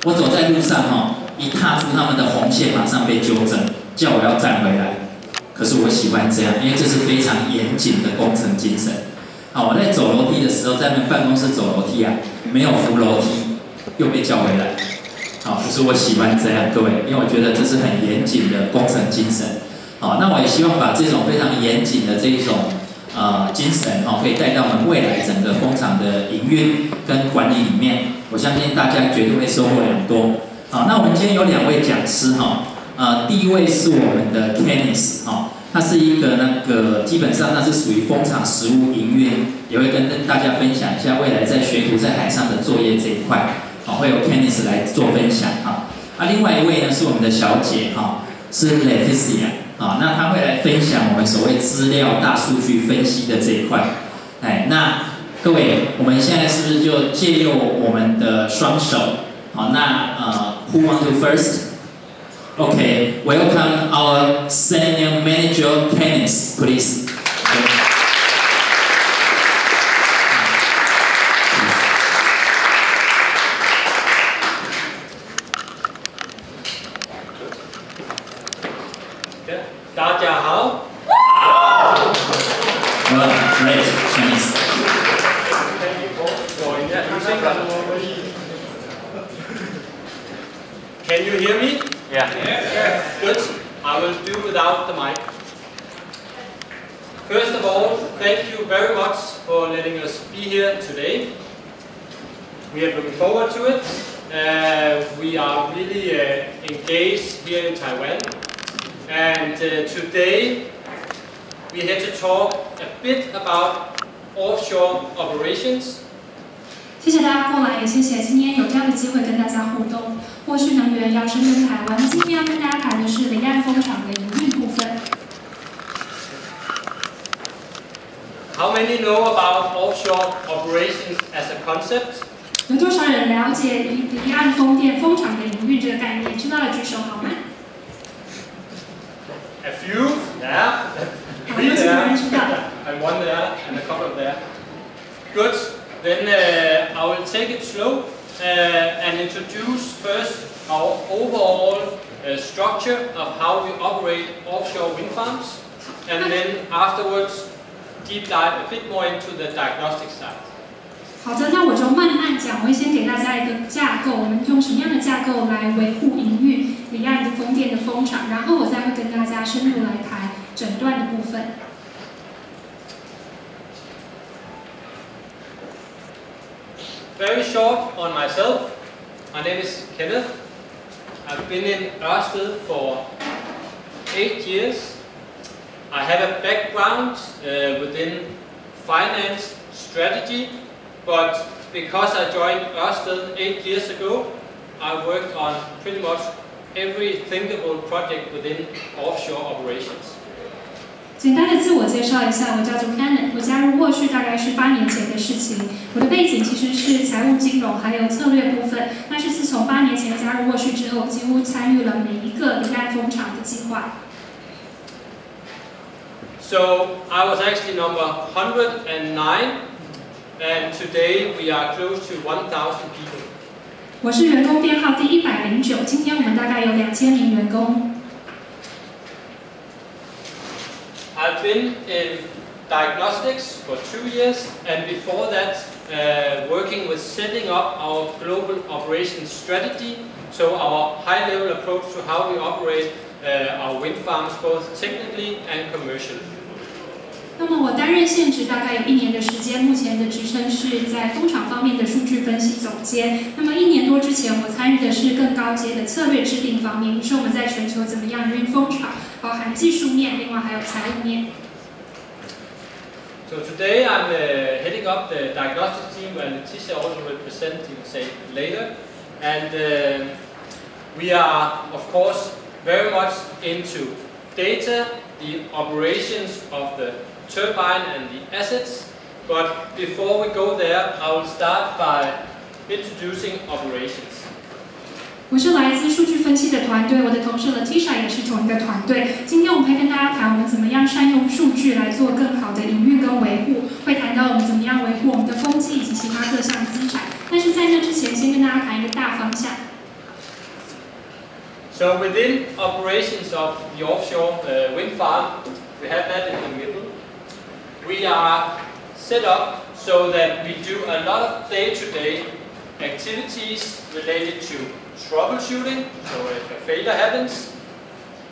我走在路上一踏出他们的红线，马上被纠正，叫我要站回来。可是我喜欢这样，因为这是非常严谨的工程精神。我在走楼梯的时候，在那办公室走楼梯没有扶楼梯，又被叫回来。可是我喜欢这样，各位，因为我觉得这是很严谨的工程精神。那我也希望把这种非常严谨的这一种精神可以带到我们未来整个工厂的营运跟管理里面，我相信大家绝对会收获良多。那我们今天有2位讲师第一位是我们的 Kenneth 他是一个基本上那是属于风场实务营运，也会跟大家分享一下未来在学徒在海上的作业这一块，会由 Kenneth 来做分享另外一位呢是我们的小姐是 Leticia。那他会来分享我们所谓资料大数据分析的这一块。那各位，我们现在是不是就借用我们的双手？Who want to first? Okay, welcome our senior manager Kenneth, please. Great, Chinese. Thank you for introducing us. Can you hear me? Yeah. Good. I will do without the mic. First of all, thank you very much for letting us be here today. We are looking forward to it. We are really engaged here in Taiwan. And today, we're here to talk a bit about offshore operations. 谢谢大家过来，也谢谢今天有这样的机会跟大家互动。沃旭能源要深耕台湾，今天要跟大家谈的是离岸风场的营运部分。How many know about offshore operations as a concept? 有多少人了解离岸风电风场的营运这个概念？知道的举手好吗？ A few, yeah. 3 there, and 1 there, and a couple there. Good. Then I will take it slow and introduce first our overall structure of how we operate offshore wind farms, and then afterwards deep dive a bit more into the diagnostic side. 好的，那我就慢慢讲。我会先给大家一个架构，我们用什么样的架构来维护营运离岸的风电的风场，然后我再会跟大家深入来谈诊断的部分。Very short on myself. My name is Kenneth. I've been in Ørsted for 8 years. I have a background within finance strategy, but because I joined Ørsted 8 years ago, I worked on pretty much every thinkable project within offshore operations. 简单的自我介绍一下，我叫做 Kenneth， 我加入沃旭大概是8年前的事情。我的背景其实是财务金融还有策略部分，但是自从8年前加入沃旭之后，几乎参与了每一个离岸风场的计划。So I was actually number 109, and today we are close to 1,000 people. 我是员工编号第109，今天我们大概有2000名员工。I've been in diagnostics for 2 years, and before that, working with setting up our global operations strategy, so our high-level approach to how we operate our wind farms, both technically and commercially. 那么我担任现职大概有1年的时间，目前的职称是在风场方面的数据分析总监。那么1年多之前，我参与的是更高阶的策略制定方面，也是我们在全球怎么样营运风场，包含技术面，另外还有财务面。So today I'm heading up the diagnostics team, and Leticia also will present, you say, later. And we are, of course, very much into data, the operations of the turbine and the assets, but before we go there, I will start by introducing operations. 我是来自数据分析的团队，我的同事 Leticia 也是同一个团队。今天我们会跟大家谈我们怎么样善用数据来做更好的营运跟维护，会谈到我们怎么样维护我们的风机以及其他各项资产。但是在那之前，先跟大家谈一个大方向。So within operations of the offshore wind farm, we have that in the middle. We are set up so that we do a lot of day-to-day activities related to troubleshooting, so if a failure happens,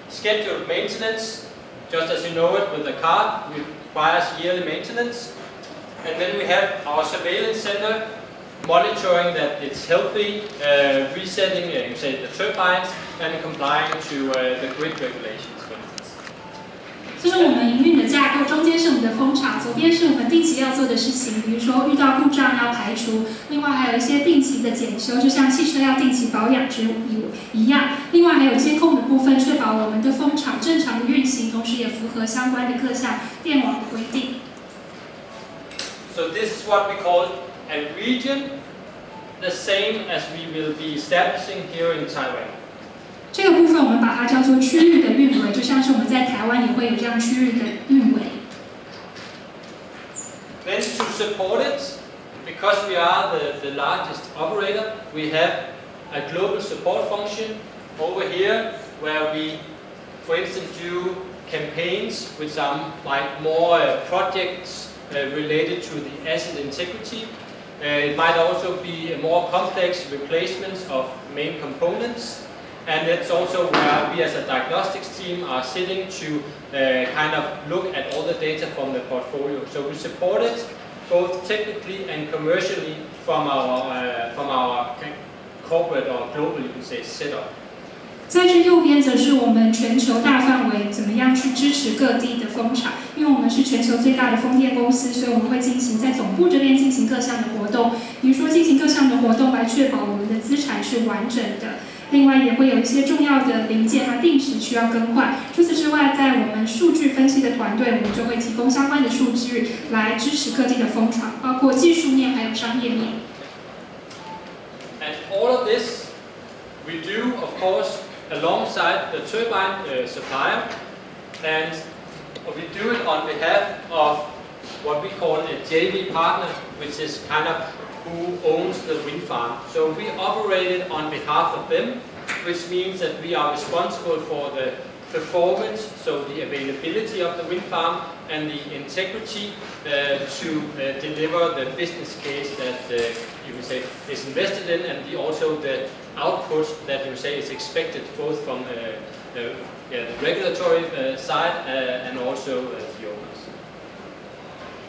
scheduled maintenance, just as you know it with the car, it requires yearly maintenance. And then we have our surveillance center monitoring that it's healthy, resetting you say, the turbines and complying to the grid regulations, for instance. 这是我们营运的架构，中间是我们的风场，左边是我们定期要做的事情，比如说遇到故障要排除，另外还有一些定期的检修，就像汽车要定期保养一样。另外还有监控的部分，确保我们的风场正常的运行，同时也符合相关的各项电网的规定。So this is what we call a region, the same as we will be establishing here in Taiwan. 这个部分我们把它叫做区域的运维，就像是我们在台湾也会有这样区域的运维。Then to support it, because we are the largest operator, we have a global support function over here where we, for instance, do campaigns which are like more projects related to the asset integrity. It might also be a more complex replacements of main components. And that's also where we as a diagnostics team are sitting to kind of look at all the data from the portfolio. So we support it both technically and commercially from our corporate or global, you can say, setup. 在这右边则是我们全球大范围怎么样去支持各地的风场，因为我们是全球最大的风电公司，所以我们会进行在总部这边进行各项的活动，比如说进行各项的活动来确保我们的资产是完整的。另外也会有一些重要的零件，它定时需要更换。除此之外，在我们数据分析的团队，我们就会提供相关的数据来支持各地的风场，包括技术面还有商业面。And all of this we do, of course, alongside the turbine supplier, and we do it on behalf of what we call a JV partner, which is kind of who owns the wind farm. So we operate it on behalf of them, which means that we are responsible for the performance, so the availability of the wind farm and the integrity to deliver the business case that you would say is invested in, and also the output that you say is expected both from the regulatory side and also the owners.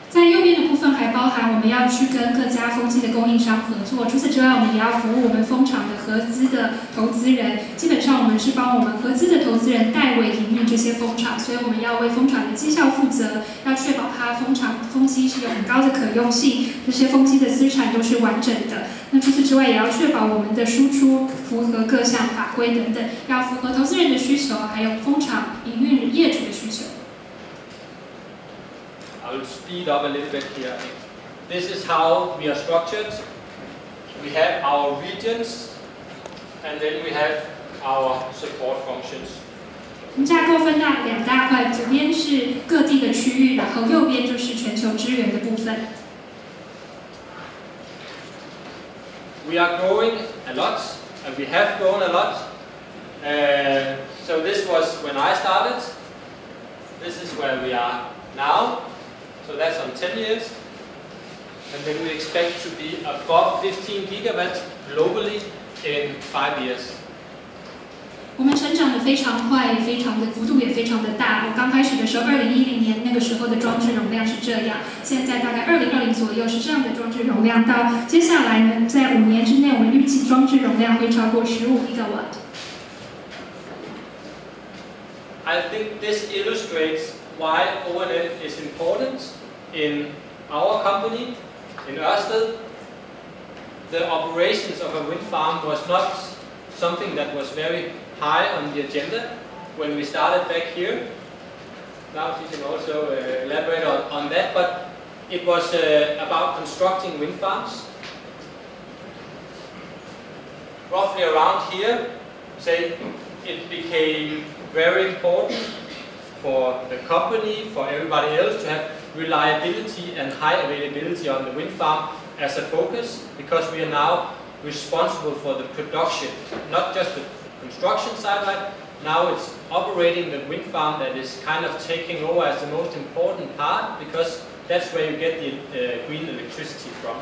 在右边的部分还包含我们要去跟各家风机的供应商合作，除此之外，我们也要服务我们风场的合资的投资人。基本上我们是帮我们合资的投资人代为营运这些风场，所以我们要为风场的绩效负责，要确保它风机是有很高的可用性，这些风机的资产都是完整的。那除此之外，也要确保我们的输出符合各项法规等等，要符合投资人的需求，还有风场营运业主的需求。I will speed up a little bit here. This is how we are structured. We have our regions, and then we have our support functions. 我们架构分到两大块，左边是各地的区域，然后右边就是全球支援的部分。We are growing a lot, and we have grown a lot. So this was when I started. This is where we are now. So that's on 10 years. And then we expect to be above 15 gigawatts globally in 5 years. 我们成长得非常快，也非常的幅度也非常的大。我刚开始的时候，2010年那个时候的装置容量是这样，现在大概2020左右是这样的装置容量。到接下来呢，在5年之内，我们预计装置容量会超过15 gigawatt。I think this illustrates why O&M is important in our company, in Ørsted. The operations of a wind farm was not something that was very high on the agenda when we started back here. Now you can also elaborate on that, but it was about constructing wind farms. Roughly around here, say, it became very important for the company, for everybody else to have reliability and high availability on the wind farm as a focus, because we are now responsible for the production, not just the construction side, right? Now it's operating the wind farm that is kind of taking over as the most important part because that's where you get the green electricity from.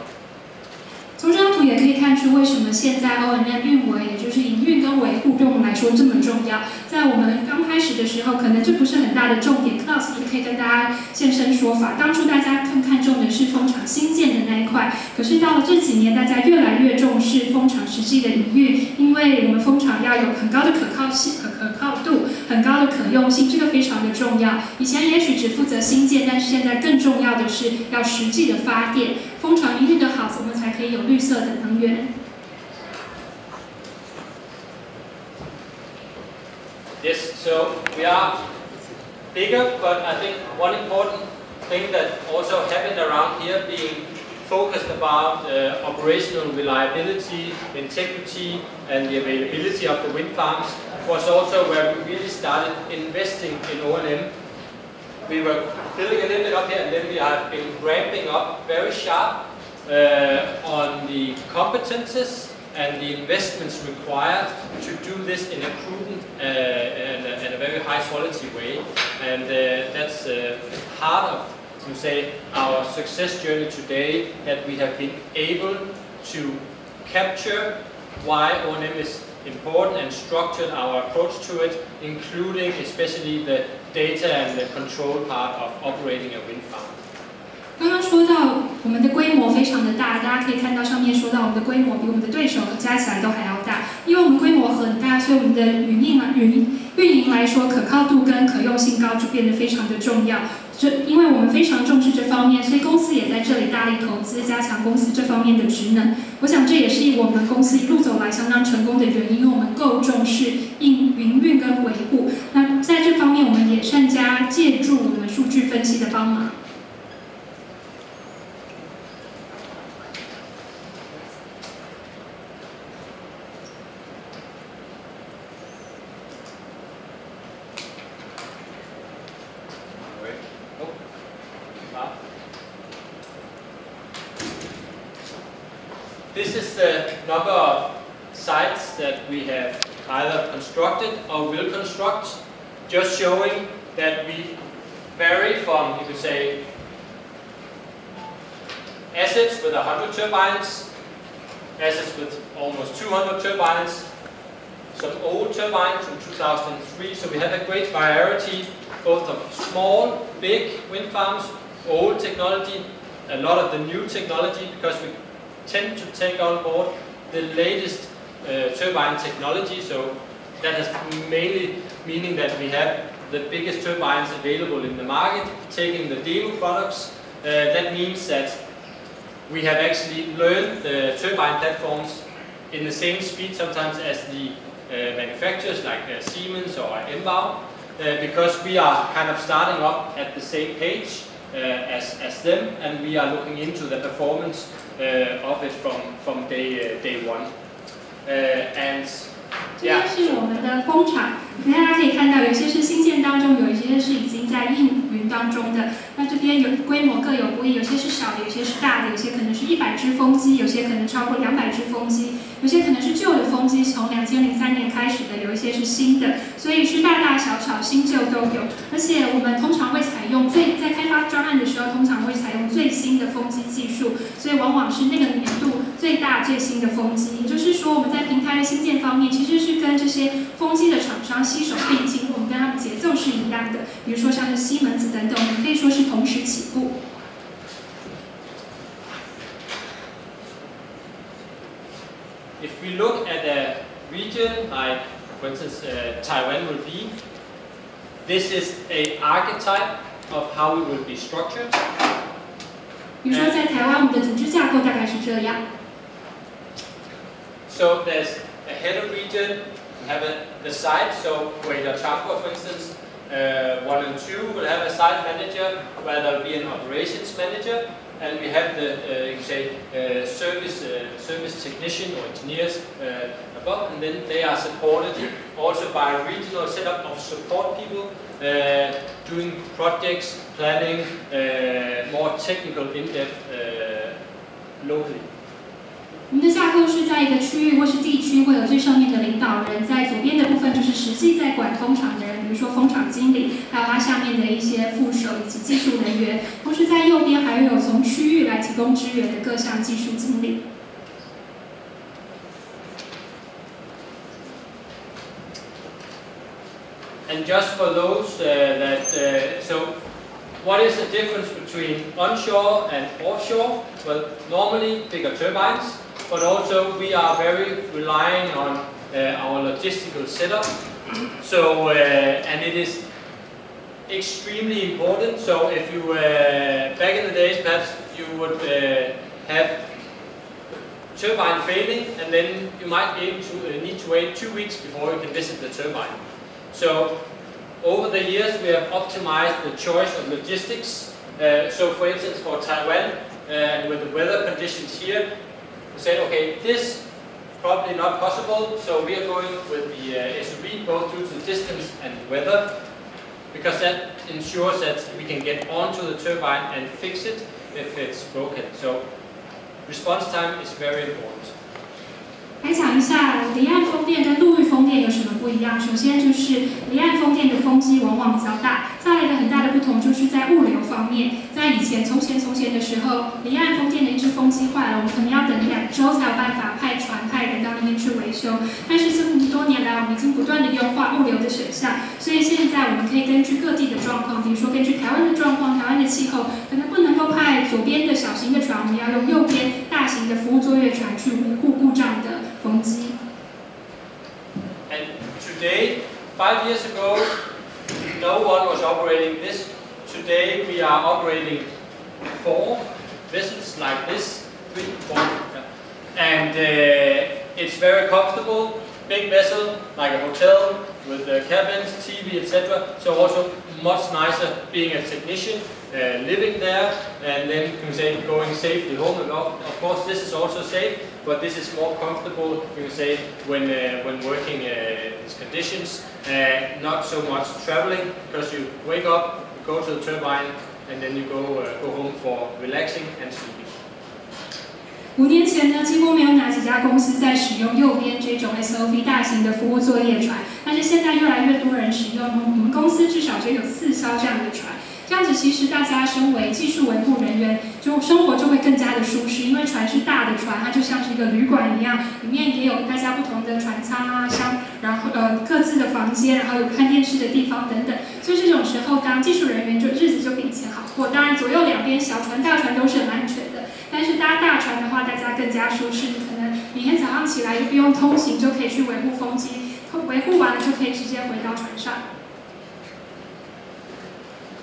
从这张图也可以看出，为什么现在 O&M 运维，也就是营运跟维护，对我们来说这么重要。在我们刚开始的时候，可能这不是很大的重点。Klaus 也可以跟大家现身说法。当初大家更看重的是风场新建的那一块，可是到了这几年，大家越来越重视风场实际的营运，因为我们风场要有很高的可靠度，很高的可用性，这个非常的重要。以前也许只负责新建，但是现在更重要的是要实际的发电。风场营运的好，怎么才可以有绿色的能源？ Yes, so we are bigger, but I think one important thing that also happened around here being focused about operational reliability, integrity, and the availability of the wind farms was also where we really started investing in O&M. We were building a little bit up here, and then we have been ramping up very sharp on the competences and the investments required to do this in a prudent and a very high quality way. And that's part of, to say, our success journey today, that we have been able to capture why O&M is important and structured our approach to it, including especially the data and the control part of operating a wind farm. 刚刚说到我们的规模非常的大，大家可以看到上面说到我们的规模比我们的对手加起来都还要大。因为我们规模很大，所以我们的运营来说，可靠度跟可用性高就变得非常的重要。因为我们非常重视这方面，所以公司也在这里大力投资，加强公司这方面的职能。我想这也是我们公司一路走来相当成功的原因，因为我们够重视营运跟维护。那在这方面，我们也善加借助我们数据分析的帮忙。 This is the number of sites that we have either constructed or will construct, just showing that we vary from, you could say, assets with 100 turbines, assets with almost 200 turbines, some old turbines from 2003, so we have a great variety, both of small, big wind farms, old technology, a lot of the new technology, because we tend to take on board the latest turbine technology, so that has mainly meaning that we have the biggest turbines available in the market, taking the demo products. That means that we have actually learned the turbine platforms in the same speed sometimes as the manufacturers like Siemens or Embau, because we are kind of starting up at the same page as them, and we are looking into the performance of it from day one. And 这边是我们的风场，大家可以看到，有些是新建当中，有一些是已经在运营当中的。那这边有规模各有不一，有些是小的，有些是大的，有些可能是100只风机，有些可能超过200只风机，有些可能是旧的风机，从2003年开始的，有一些是新的，所以是大大小小、新旧都有。而且我们通常会采用在开发专案的时候，通常会采用最新的风机技术，所以往往是那个年度最大最新的风机。也就是说，我们在平台的新建方面，其实是跟这些风机的厂商携手并进，我们跟他们节奏是一样的。比如说像是西门子等等，我们可以说是同时起步。If we look at a region like, for instance, Taiwan will be, this is an archetype of how it will be structured. 比如说在台湾，我们的组织架构大概是这样。So there's a head of region, we have the site, so Greater Champa, for instance, 1 and 2 will have a site manager, where there will be an operations manager, and we have the you say, service technician or engineers above, and then they are supported also by a regional setup of support people doing projects, planning, more technical, in-depth locally. 我们的架构是在一个区域或是地区，会有最上面的领导人，在左边实际在管风场的人，比如说风场经理，还有他下面的一些副手以及技术人员。同时在右边还有从区域来提供支援的各项技术经理。And just for those so what is the difference between onshore and offshore? Well, normally bigger turbines, but also we are very relying on our logistical setup. So, and it is extremely important. So if you, back in the days, perhaps you would have turbine failing, and then you might be able to need to wait 2 weeks before you can visit the turbine. So over the years we have optimized the choice of logistics. So for instance for Taiwan, with the weather conditions here, we said okay, this probably not possible, so we are going with the SUV both due to distance and weather, because that ensures that we can get onto the turbine and fix it if it's broken. So response time is very important. 来讲一下离岸风电跟陆域风电有什么不一样。首先就是离岸风电的风机往往比较大，再来一个很大的不同就是在物流方面。在从前的时候，离岸风电的一只风机坏了，我们可能要等2周才有办法派船派人到那边去维修。但是这么多年来，我们已经不断的优化物流的选项，所以现在我们可以根据各地的状况，比如说根据台湾的状况、台湾的气候，可能不能够派左边的小型的船，我们要用右边大型的服务作业船去维护故障的风机。And today, 5 years ago, no one was operating this. Today we are operating 4 vessels like this, 3, 4, and it's very comfortable. Big vessel, like a hotel with cabins, TV, etc. So also much nicer being a technician, living there, and then you can say going safely home. Of course, this is also safe, but this is more comfortable. You can say when working these conditions, not so much traveling, because you wake up, you go to the turbine, and then you go home for relaxing and sleeping. 5年前呢，几乎没有哪几家公司在使用右边这种 SOV 大型的服务作业船，但是现在越来越多人使用。我们公司至少就有4艘这样的船。这样子其实大家身为技术维护人员，就生活就会更加的舒适，因为船是大的船，它就像是一个旅馆一样，里面也有大家不同的船舱啊、然后各自的房间，然后有看电视的地方等等。所以这种时候，当技术人员就日子就比以前好过。当然，左右两边小船、大船都是很安全的。但是搭大船的话，大家更加舒适。你可能每天早上起来就不用通行，就可以去维护风机，维护完了就可以直接回到船上。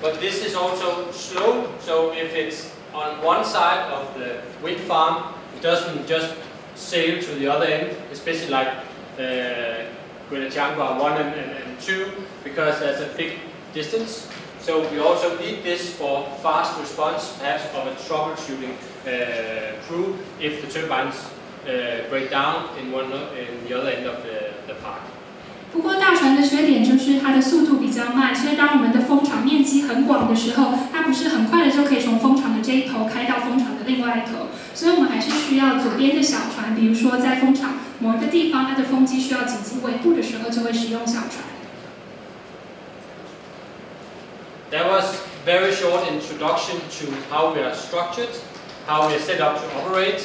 But this is also slow. So if it's on one side of the wind farm, it doesn't just sail to the other end, especially like Guadalajara 1 and 2, because there's a big distance. So we also need this for fast response, perhaps of a troubleshooting crew if the turbines break down in the other end of the park. 不过大船的缺点就是它的速度比较慢，所以当我们的风场面积很广的时候，它不是很快的就可以从风场的这一头开到风场的另外一头，所以我们还是需要左边的小船，比如说在风场某一个地方，它的风机需要紧急维护的时候，就会使用小船。That was very short introduction to how we are structured, how we are set up to operate.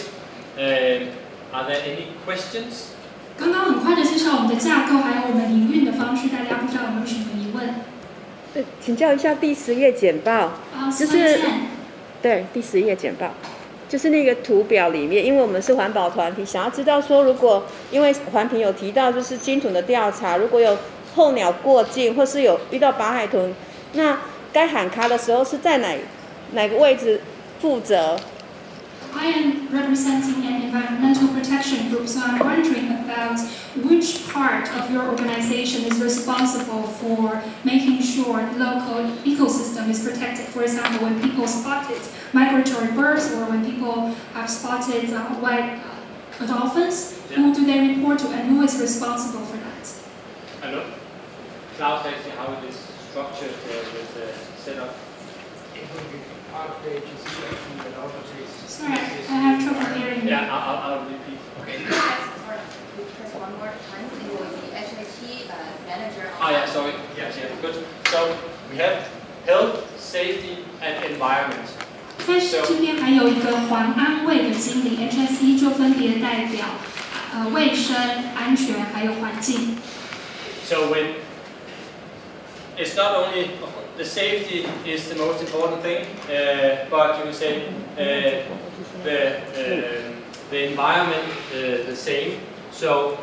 Are there any questions? 刚刚很快的介绍我们的架构，还有我们营运的方式，大家不知道有没有什么疑问？请教一下第10页简报，就是对第10页简报，就是那个图表里面，因为我们是环保团体，想要知道说，如果因为环评有提到就是鲸豚的调查，如果有候鸟过境或是有遇到白海豚，那该喊卡的时候是在哪个位置负责？ I am representing an environmental protection group, so I'm wondering about which part of your organization is responsible for making sure the local ecosystem is protected. For example, when people spotted migratory birds or when people have spotted white dolphins, who do they report to and who is responsible for that? Hello. Klaus, actually, how it is structured with the setup? It will be part of the agency section, but also Sorry, I have trouble hearing you. Yeah, I'll repeat. Okay. Press one more time. It will be HHT manage yeah, sorry. Yes, yeah, good. So we have health, safety, and environment. 但是这边还有一个环安卫的经理 HSE 就分别代表卫生、安全还有环境。So when it's not only the safety is the most important thing, but you can say the environment the same. So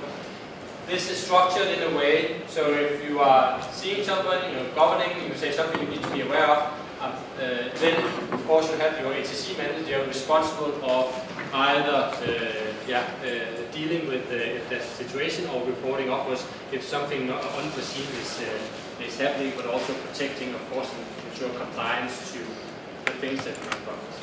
this is structured in a way. So if you are seeing somebody, governing, you say something you need to be aware of. Then, of course, you have your HSE manager responsible of either dealing with if there's a situation or reporting upwards if something unforeseen is happening, but also protecting, of course, and ensure compliance to the things that we promise.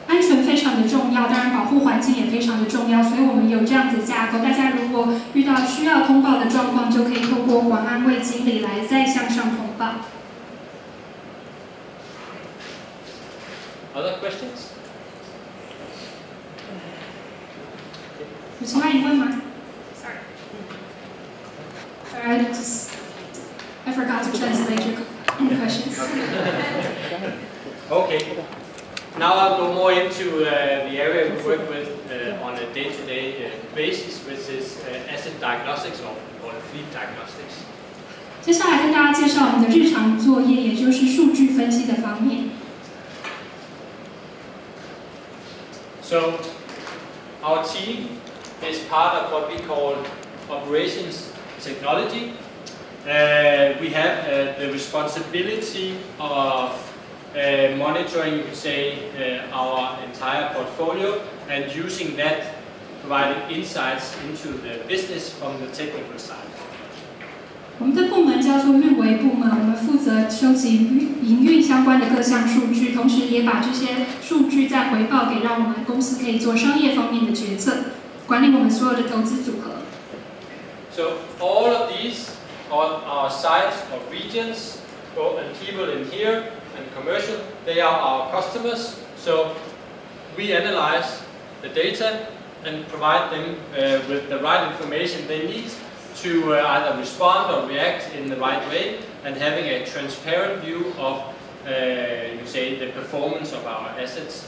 安全非常的重要，当然保护环境也非常的重要，所以我们有这样子的架构。大家如果遇到需要通报的状况，就可以透过环安卫经理来再向上通报。Other questions? 有其他疑问吗 ？Sorry, I forgot to translate your questions. Okay. Now I'll go more into the area we work with on a day-to-day basis, which is asset diagnostics or fleet diagnostics. 接下来跟大家介绍我们的日常作业，也就是数据分析的方面。So our team is part of what we call operations technology. We have the responsibility of monitoring, you could say, our entire portfolio and using that, providing insights into the business from the technical side. 我们的部门叫做运维部门，我们负责收集营运相关的各项数据，同时也把这些数据再回报给让我们公司可以做商业方面的决策，管理我们所有的投资组合。So all of these are our sites or regions, and people in here and commercial, they are our customers. So we analyze the data and provide them with the right information they need to either respond or react in the right way, and having a transparent view of, you say, the performance of our assets.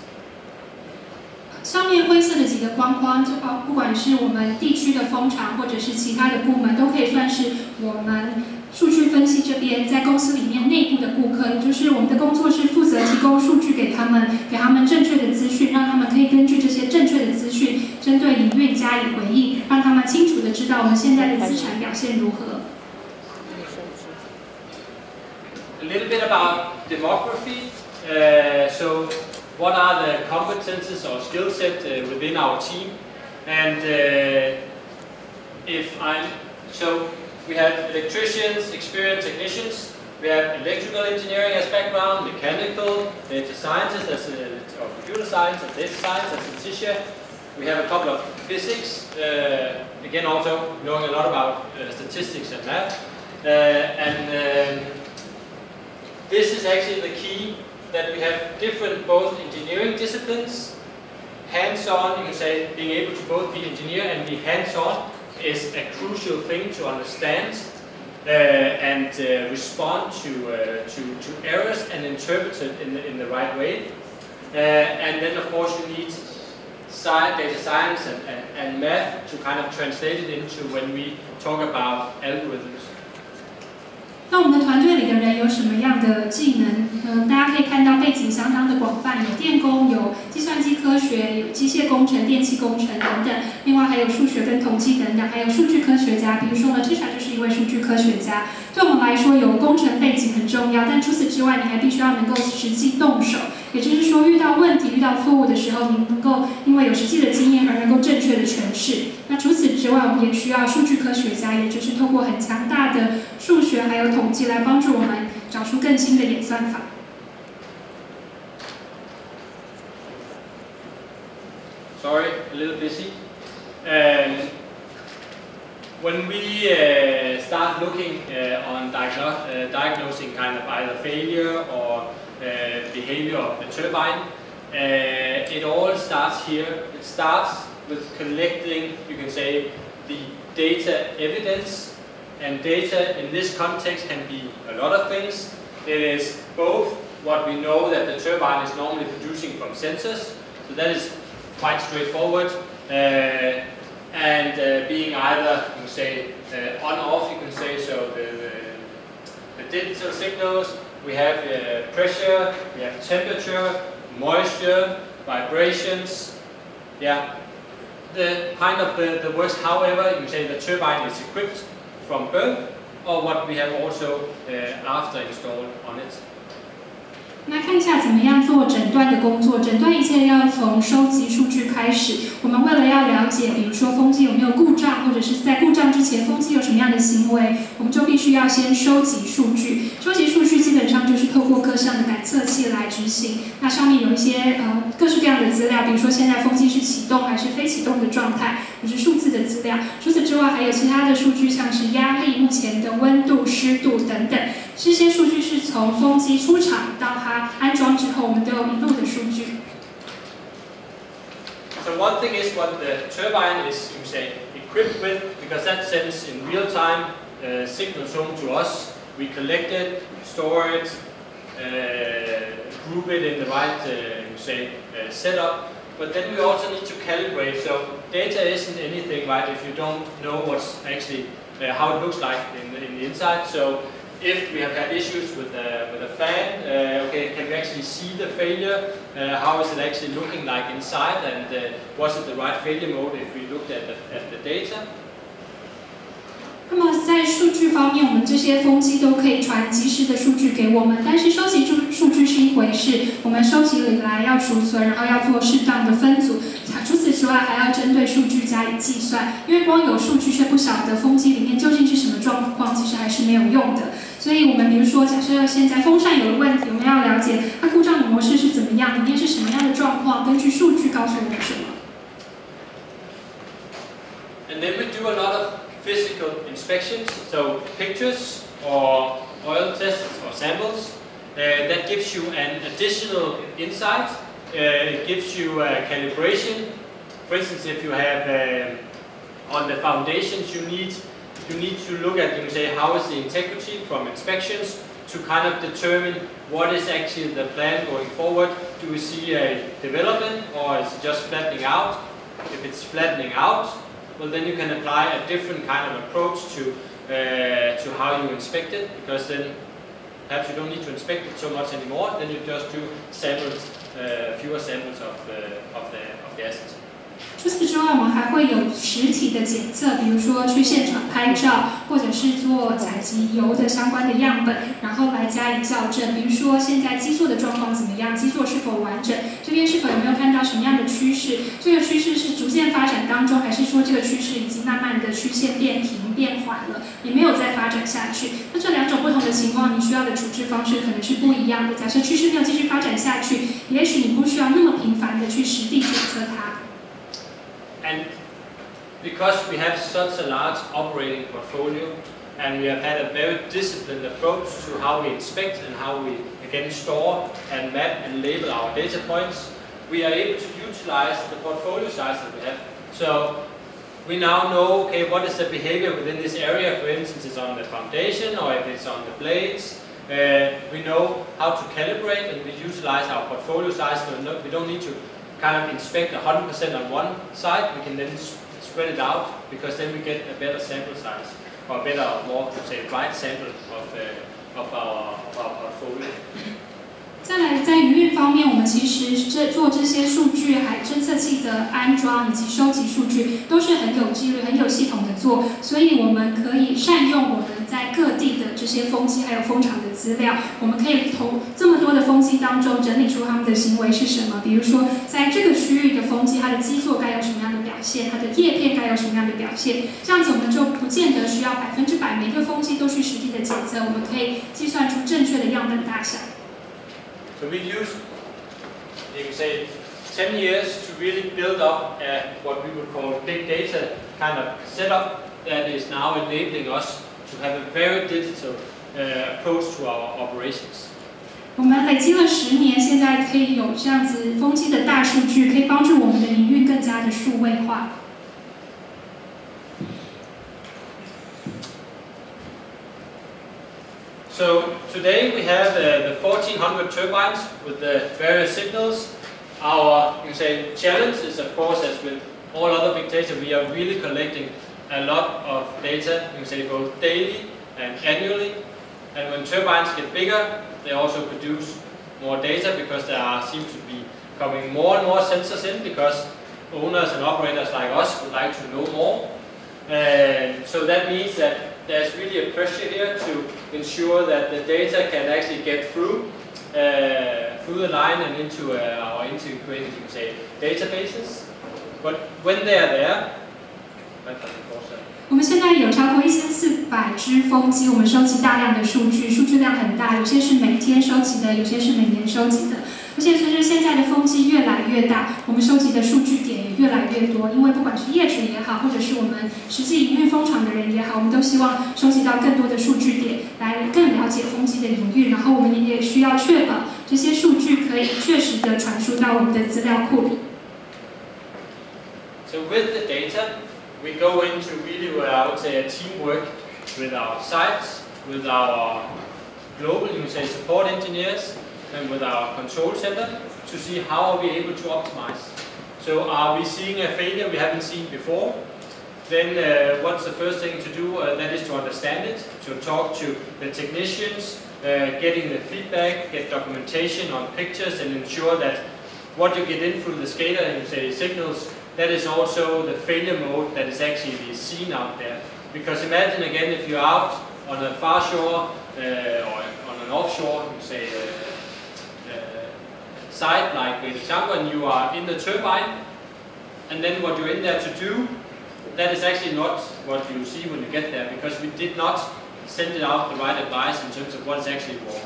上面灰色的几个框框，就不管是我们地区的风场，或者是其他的部门，都可以算是我们数据分析这边在公司里面内部的顾客，也就是我们的工作是负责提供数据给他们正确的资讯，让他们可以根据这些正确的资讯，针对营运加以回应，让他们清楚的知道我们现在的资产表现如何。A little bit about demography. So what are the competences or skill set within our team? And so we have electricians, experienced technicians. We have electrical engineering as background, mechanical, data scientists or computer science and data science as Letitia. We have a couple of physics, again also knowing a lot about statistics and math. This is actually the key, that we have different both engineering disciplines, hands-on, you can say, being able to both be engineer and be hands-on is a crucial thing to understand and respond to errors and interpret it in the right way. And then of course you need data science and math to kind of translate it into when we talk about algorithms. 那我们的团队里的人有什么样的技能？大家可以看到背景相当的广泛，有电工，有计算机科学，有机械工程、电气工程等等。另外还有数学跟统计等等，还有数据科学家。比如说呢，Tisha就是一位数据科学家。对我们来说，有工程背景很重要，但除此之外，你还必须要能够实际动手。也就是说，遇到问题、遇到错误的时候，你能够因为有实际的经验而能够正确的诠释。那除此之外，我们也需要数据科学家，也就是透过很强大的数学还有统计来帮助我们找出更新的演算法。Sorry, a little busy. When we start looking on diagnosing kind of either failure or behavior of the turbine, it all starts here. It starts with collecting, you can say, the data evidence And data in this context can be a lot of things. It is both what we know that the turbine is normally producing from sensors, so that is quite straightforward, and being either, you can say, on-off, you can say, so the digital signals, we have pressure, we have temperature, moisture, vibrations, yeah. The kind of the works, however, you can say the turbine is equipped from birth, or what we have also after installed on it. 那看一下怎么样做诊断的工作。诊断一切要从收集数据开始。我们为了要了解，比如说风机有没有故障，或者是在故障之前风机有什么样的行为，我们就必须要先收集数据。收集数据基本上就是透过各项的感测器来执行。那上面有一些各式各样的资料，比如说现在风机是启动还是非启动的状态，就是数字的资料。除此之外，还有其他的数据，像是压力、目前的温度、湿度等等。这些数据是从风机出厂到它安装之后，我们都有一路的数据。So one thing is what the turbine is, you say, equipped with, because that sends in real time signals home to us. We collect it, store it, group it in the right, you say, setup. But then we also need to calibrate. So data isn't anything, right? If you don't know what's actually how it looks like in the inside. So if we have had issues with a fan, okay, can we actually see the failure? How is it actually looking like inside? And was it the right failure mode if we looked at the data? 那么在数据方面，我们这些风机都可以传及时的数据给我们，但是收集数据是一回事，我们收集以来要储存，然后要做适当的分组。除此之外，还要针对数据加以计算，因为光有数据却不晓得风机里面究竟是什么状况，其实还是没有用的。所以我们比如说，假设现在风扇有了问题，我们要了解它故障的模式是怎么样，里面是什么样的状况，根据数据告诉我们什么。And then we do a lot of physical inspections, so pictures or oil tests or samples. That gives you an additional insight. It gives you calibration. For instance, if you have on the foundations, you need to look at, you can say, how is the integrity from inspections to kind of determine what is actually the plan going forward. Do we see a development or is it just flattening out? If it's flattening out, well then you can apply a different kind of approach to how you inspect it, because then perhaps you don't need to inspect it so much anymore. Then you just do samples, fewer samples of the asset. 除此之外，我们还会有实体的检测，比如说去现场拍照，或者是做采集油的相关的样本，然后来加以校正。比如说现在基座的状况怎么样，基座是否完整，这边是否有没有看到什么样的趋势？这个趋势是逐渐发展当中，还是说这个趋势已经慢慢的曲线变平变缓了，也没有再发展下去？那这两种不同的情况，你需要的处置方式可能是不一样的。假设趋势没有继续发展下去，也许你不需要那么频繁的去实地检测它。And because we have such a large operating portfolio, and we have had a very disciplined approach to how we inspect and how we again store and map and label our data points, we are able to utilize the portfolio size that we have. So we now know, okay, what is the behavior within this area? For instance, it's on the foundation or if it's on the blades. We know how to calibrate, and we utilize our portfolio size. So we don't need to kind of inspect 100% on one side. We can then spread it out, because then we get a better sample size, or a better, more, say, right sample of our portfolio. 再来，在营运方面，我们其实做这些数据侦测器的安装以及收集数据，都是很有纪律、很有系统的做，所以我们可以善用我们在各地的这些风机还有风场的资料，我们可以从这么多的风机当中整理出它们的行为是什么。比如说，在这个区域的风机，它的基座该有什么样的表现，它的叶片该有什么样的表现，这样子我们就不见得需要100%每个风机都去实地的检测，我们可以计算出正确的样本大小。So we use, you can say, 10 years to really build up what we would call big data kind of setup that is now enabling us to have a very digital approach to our operations. 我们累积了10年，现在可以有这样子风机的大数据，可以帮助我们的营运更加的数位化。So today we have the 1400 turbines with the various signals. Our challenge is, of course, as with all other big data, we are really collecting a lot of data, both daily and annually. And when turbines get bigger, they also produce more data because there seems to be coming more and more sensors in, because owners and operators like us would like to know more. So that means that there's really a pressure here to ensure that the data can actually get through the line and into our integrated databases. But when they are there, 我们现在有超过1400只风机，我们收集大量的数据，数据量很大，有些是每天收集的，有些是每年收集的。而且随着现在的风机越来越大，我们收集的数据点也越来越多。因为不管是业主也好，或者是我们实际营运风场的人也好，我们都希望收集到更多的数据点，来更了解风机的营运。然后我们也需要确保这些数据可以确实的传输到我们的资料库里。So with the data, we go into really what I would say a teamwork with our sites, with our global support engineers, and with our control center to see how are we able to optimize. So are we seeing a failure we haven't seen before? Then what's the first thing to do? That is to understand it, to talk to the technicians, getting the feedback, get documentation on pictures, and ensure that what you get in through the SCADA signals, that is also the failure mode that is actually seen out there. Because imagine again if you're out on a far shore or on an offshore site like in Shanghai, and you are in the turbine, and then what you're in there to do, that is actually not what you see when you get there, because we did not send it out the right advice in terms of what is actually wrong.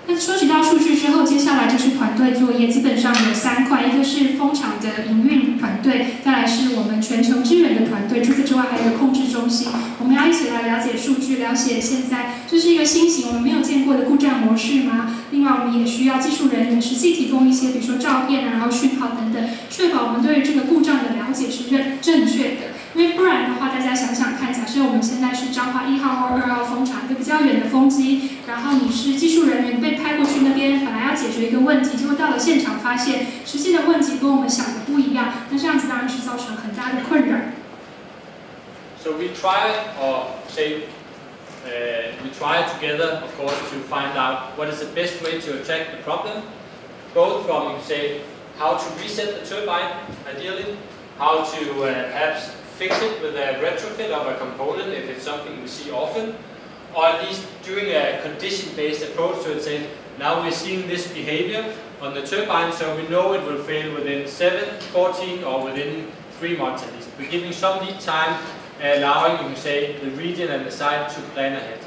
那收集到数据之后，接下来就是团队作业，基本上有3块，一个是风场的营运团队，再来是我们全球支援的团队，除此之外还有控制中心。我们要一起来了解数据，了解现在这是一个新型我们没有见过的故障模式吗？另外，我们也需要技术人员实际提供一些，比如说照片啊，然后讯号等等，确保我们对于这个故障的了解是正确的。因为不然的话，大家想想看，假设我们现在是彰化1号或2号风场，一个比较远的风机，然后你是技术人员被派过去那边，本来要解决一个问题，结果到了现场发现实际的问题跟我们想的不一样，那这样子当然是造成很大的困扰。So we try, or say, we try together, of course, to find out what is the best way to attack the problem, both from, say, how to reset the turbine, ideally, how to perhaps fix it with a retrofit of a component if it's something we see often, or at least doing a condition-based approach to it, saying, now we're seeing this behavior on the turbine, so we know it will fail within 7, 14, or within 3 months at least. We're giving some lead time, allowing, you can say, the region and the site to plan ahead.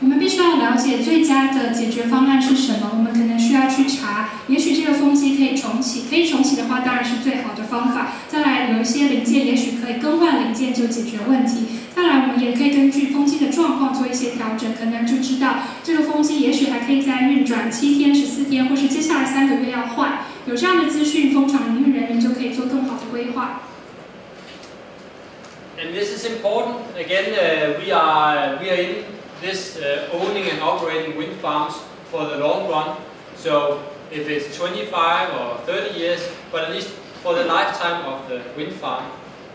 我们必须要了解最佳的解决方案是什么。我们可能需要去查，也许这个风机可以重启，可以重启的话，当然是最好的方法。再来，有一些零件也许可以更换零件就解决问题。再来，我们也可以根据风机的状况做一些调整，可能就知道这个风机也许还可以再运转7天、14天，或是接下来3个月要换。有这样的资讯，风场营运人员就可以做更好的规划。And this is important. Again, we are in this owning and operating wind farms for the long run. So if it's 25 or 30 years, but at least for the lifetime of the wind farm.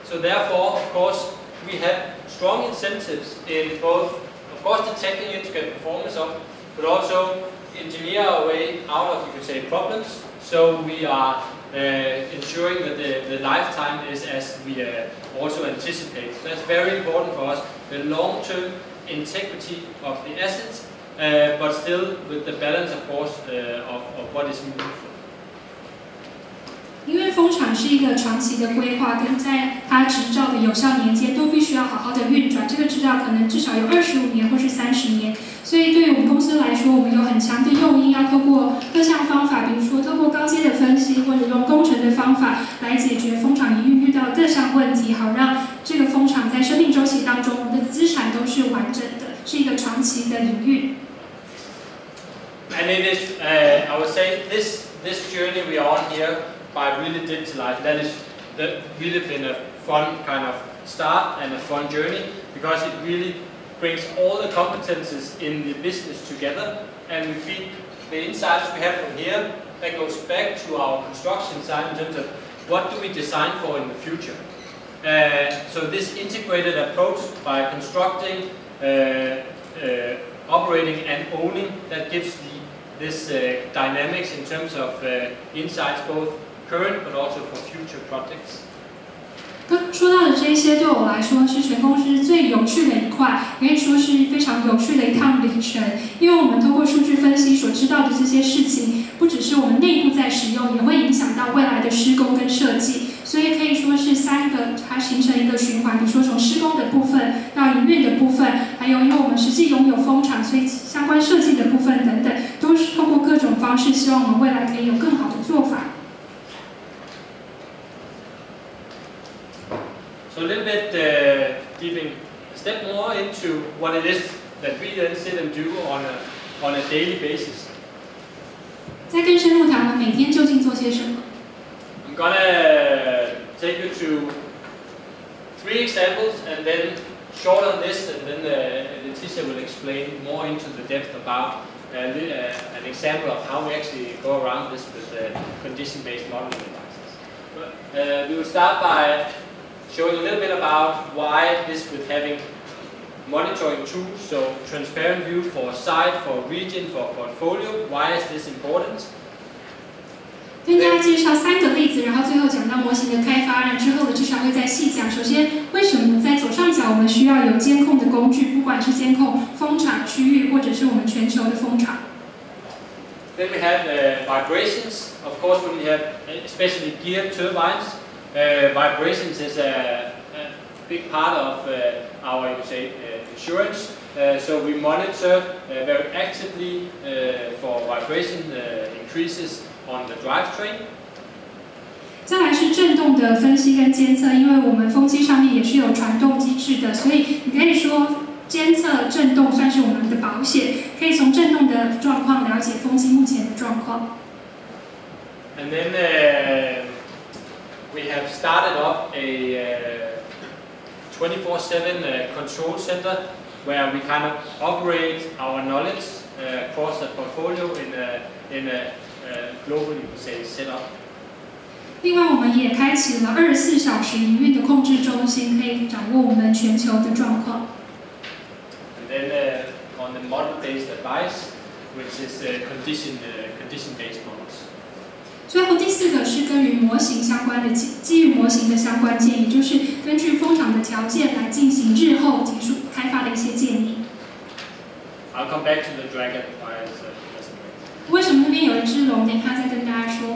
So therefore, of course, we have strong incentives in both, of course, detecting it to get performance up, but also engineer our way out of, you could say, problems. So we are ensuring that the lifetime is as we also anticipate. So that's very important for us, the long-term integrity of the assets, but still with the balance, of course, of what is meaningful. 因为风场是一个长期的规划，跟在它执照的有效年间都必须要好好的运转。这个执照可能至少有25年或是30年，所以对于我们公司来说，我们有很强的诱因，要透过各项方法，比如说透过高阶的分析，或者用工程的方法来解决风场营运遇到的各项问题，好让这个风场在生命周期当中，我们的资产都是完整的，是一个长期的营运。And it is, I would say, this journey we are on here by really digitalizing, that is really been a fun kind of start and a fun journey, because it really brings all the competences in the business together, and we feed the insights we have from here that goes back to our construction side in terms of what do we design for in the future. So this integrated approach by constructing, operating and owning, that gives this dynamics in terms of insights both current but also for future projects. 刚刚说到的这些，对我来说是全公司最有趣的一块，可以说是非常有趣的一趟旅程。因为我们通过数据分析所知道的这些事情，不只是我们内部在使用，也会影响到未来的施工跟设计。所以可以说是3个，它形成一个循环。比如说从施工的部分到营运的部分，还有因为我们实际拥有风场，所以相关设计的部分等等，都是通过各种方式，希望我们未来可以有更好的做法。So a little bit digging a step more into what it is that we then sit and do on a daily basis. 再更深入谈，我们每天究竟做些什么 I'm gonna take you to 3 examples and then short on this, and then Leticia will explain more into the depth about an example of how we actually go around this with condition-based modeling devices. But, we will start by showing a little bit about why this with having monitoring tools, so transparent view for a site, for a region, for a portfolio, why is this important? 跟大家介绍3个例子，然后最后讲到模型的开发，然后之后的至少会再细讲。首先，为什么在左上角我们需要有监控的工具，不管是监控风场区域，或者是我们全球的风场。Then we have vibrations. Of course, when we have especially geared turbines, vibrations is a big part of our, you say, insurance. So we monitor very actively for vibration increases on the drivetrain. 再来是振动的分析跟监测，因为我们风机上面也是有传动机制的，所以你可以说监测振动算是我们的保险，可以从振动的状况了解风机目前的状况。And then we have started up a 24/7 control center where we kind of operate our knowledge across the portfolio in a global, you could say, setup. 另外，我们也开启了24小时营运的控制中心，可以掌握我们全球的状况。And then on the model-based advice, which is condition-based models. 最后第4个是跟于模型相关的基于模型的相关建议，就是根据风场的条件来进行日后技术开发的一些建议。I'll come back to the dragon. 为什么那边有一只龙？等一下再跟大家说。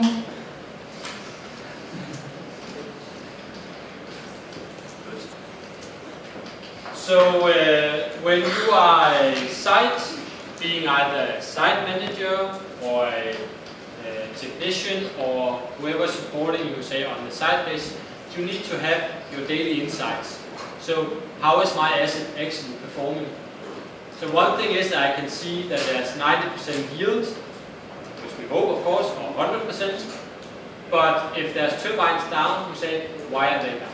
So when you are a site, being either a site manager or a technician or whoever supporting you, say on the site base, you need to have your daily insights. So how is my asset actually performing? So one thing is I can see that there's 90% yield, which we hope of course, or 100%. But if there's turbines down, you say, why are they down?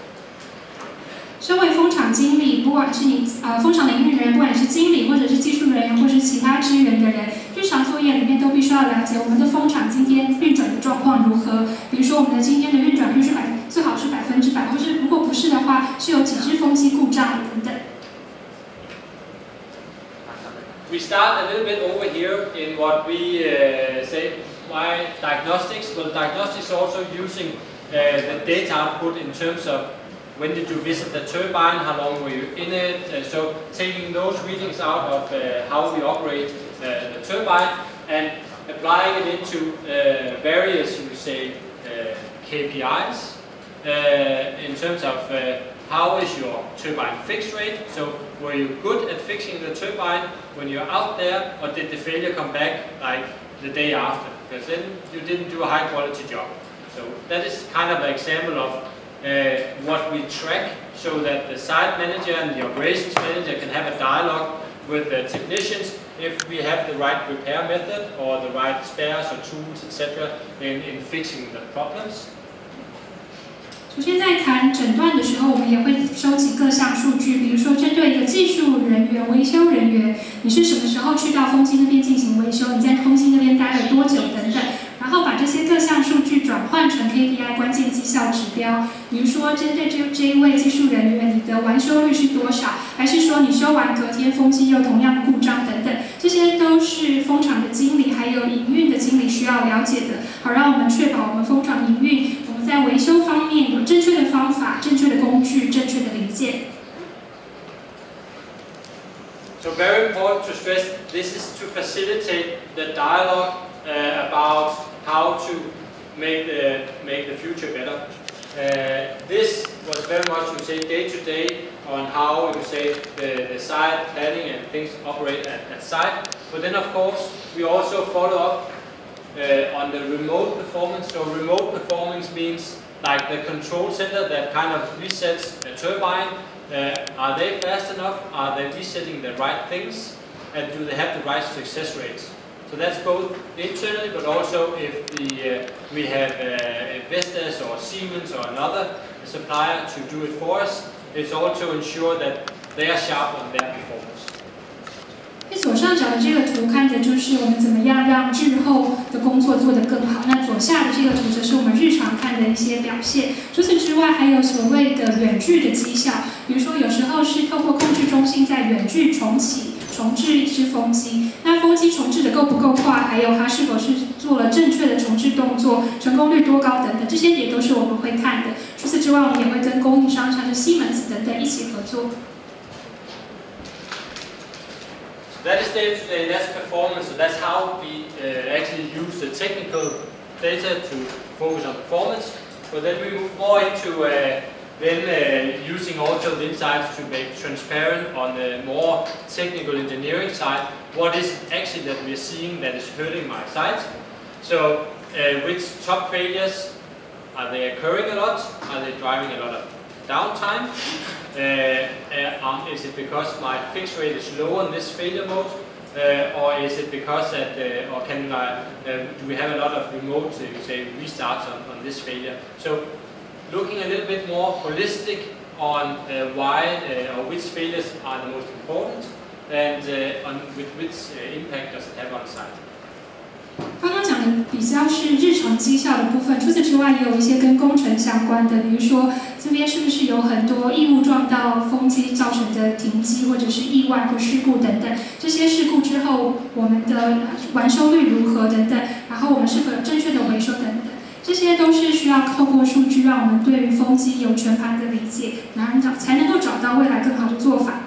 身为风场经理，不管是你风场的营运人员，不管是经理或者是技术人员，或是其他支援的人，日常作业里面都必须要了解我们的风场今天运转的状况如何。比如说，我们的今天的运转率是最好是100%，或是如果不是的话，是有几只风机故障等等。We start a little bit over here in what we say why diagnostics. Well, diagnostics also using the data output in terms of when did you visit the turbine, how long were you in it, so taking those readings out of how we operate the turbine and applying it into various, you say, KPIs in terms of how is your turbine fix rate, so were you good at fixing the turbine when you're out there, or did the failure come back like the day after, because then you didn't do a high quality job. So that is kind of an example of what we track, so that the site manager and the operations manager can have a dialogue with the technicians if we have the right repair method or the right spares or tools, etc. in fixing the problems. 首先在谈诊断的时候，我们也会收集各项数据，比如说针对一个技术人员、维修人员，你是什么时候去到风机那边进行维修？你在风机那边待了多久等等。然后把这些各项数据转换成 KPI 关键绩效指标，比如说针对这一位技术人员，你的完修率是多少？还是说你修完隔天风机又同样故障等等，这些都是风场的经理还有营运的经理需要了解的，好让我们确保我们风场营运，我们在维修方面有正确的方法、正确的工具、正确的零件。So very important to stress, this is to facilitate the dialogue about how to make the future better. This was very much, you say, day to day on how you say the site planning and things operate at site. But then, of course, we also follow up on the remote performance. So remote performance means like the control center that kind of resets a turbine. Are they fast enough? Are they resetting the right things? And do they have the right success rates? So that's both internally, but also if we have Vestas or Siemens or another supplier to do it for us, it's also ensure that they are sharp on their performance. 左上角的这个图看的就是我们怎么样让日后的工作做得更好。那左下的这个图则是我们日常看的一些表现。除此之外，还有所谓的远距的绩效，比如说有时候是透过控制中心在远距重置一只风机。那风机重置的够不够快，还有它是否是做了正确的重置动作，成功率多高等等，这些也都是我们会看的。除此之外，我们也会跟供应商像是西门子等等一起合作。That is day-to-day, that's performance, so that's how we actually use the technical data to focus on performance. But then we move more into using also the insights to make transparent on the more technical engineering side, what is actually that we're seeing that is hurting my site. So which top failures, are they occurring a lot? Are they driving a lot of downtime? Is it because my fix rate is low on this failure mode, or is it because that, or do we have a lot of remote, say, restarts on this failure? So, looking a little bit more holistic on why or which failures are the most important, and with which impact does it have on site. 刚刚讲的比较是日常绩效的部分，除此之外也有一些跟工程相关的，比如说这边是不是有很多异物撞到风机造成的停机或者是意外或事故等等，这些事故之后我们的完修率如何等等，然后我们是否有正确的维修等等，这些都是需要透过数据让我们对于风机有全盘的理解，然后才能够找到未来更好的做法。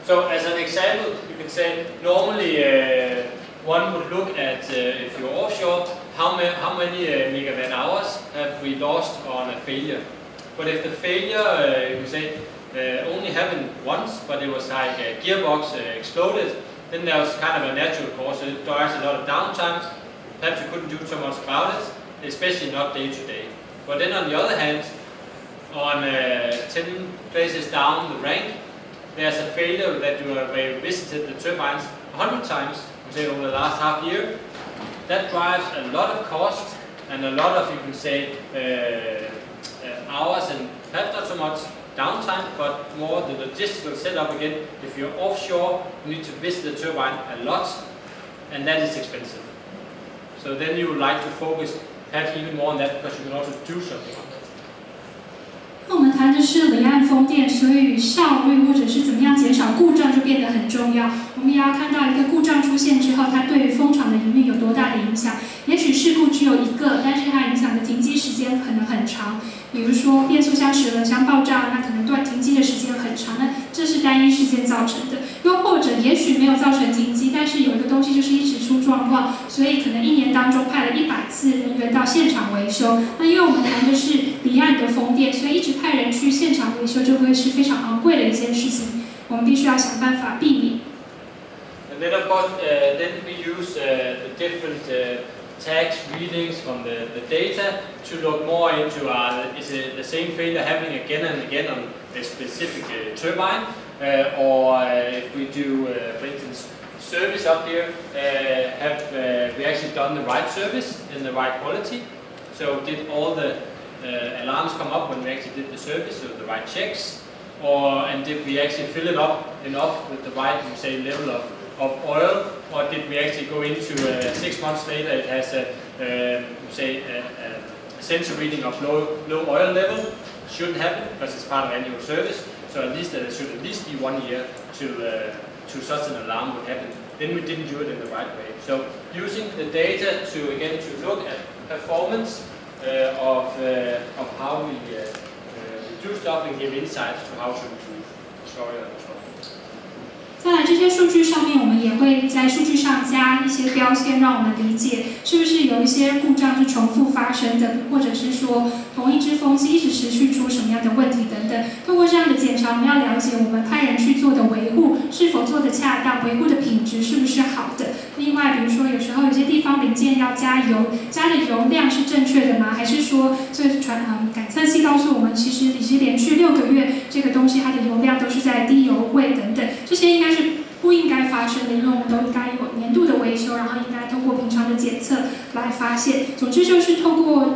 So as an example, you can say normally one would look at if you're offshore, how many megawatt hours have we lost on a failure? But if the failure, you can say, only happened once, but it was like a gearbox exploded, then there was kind of a natural cause. It drives a lot of downtime. Perhaps you couldn't do so much about it, especially not day to day. But then on the other hand, on 10 places down the rank, there's a failure that you have visited the turbines 100 times. Say over the last half year, that drives a lot of cost and a lot of, you can say, hours and perhaps not so much downtime, but more the logistical setup again. If you're offshore, you need to visit the turbine a lot, and that is expensive. So then you would like to focus perhaps even more on that because you can also do something on it. 那我们谈的是离岸风电，所以效率或者是怎么样减少故障就变得很重要。我们也要看到一个故障出现之后，它对于风场的营运有多大的影响。也许事故只有一个，但是它影响的停机时间可能很长。比如说变速箱齿轮箱爆炸，那可能停机的时间很长，那这是单一事件造成的。又或者也许没有造成停机，但是有一个东西就是一直出状况，所以可能一年当中派了100次人员到现场维修。那因为我们谈的是离岸的风电，所以一直派人去现场维修就会是非常昂贵的一件事情，我们必须要想办法避免。And then of course, then we use the different tags readings from the data to look more into is it the same failure happening again and again on a specific turbine, or if we do, for instance, service up here, have we actually done the right service in the right quality? So did all the alarms come up when we actually did the service, so the right checks? and did we actually fill it up enough with the right, say, level of oil, or did we actually go into 6 months later it has a sensor reading of low oil level? Shouldn't happen because it's part of annual service. So at least there should at least be 1 year to such an alarm would happen. Then we didn't do it in the right way. So using the data to look at performance of how we do stuff and give insights to how to improve. Sorry, that was wrong. 再来这些数据上面，我们也会在数据上加一些标签，让我们理解是不是有一些故障是重复发生的，或者是说同一只风机一直持续出什么样的问题等等。通过这样的检查，我们要了解我们派人去做的维护是否做得恰当，维护的品质是不是好的。另外，比如说有时候有些地方零件要加油，加的油量是正确的吗？还是说这感测器告诉我们，其实已经连续6个月这个东西它的油量都是在低油位等等，这些应该是不应该发生的，因为我们都应该有年度的维修，然后应该通过平常的检测来发现。总之就是透过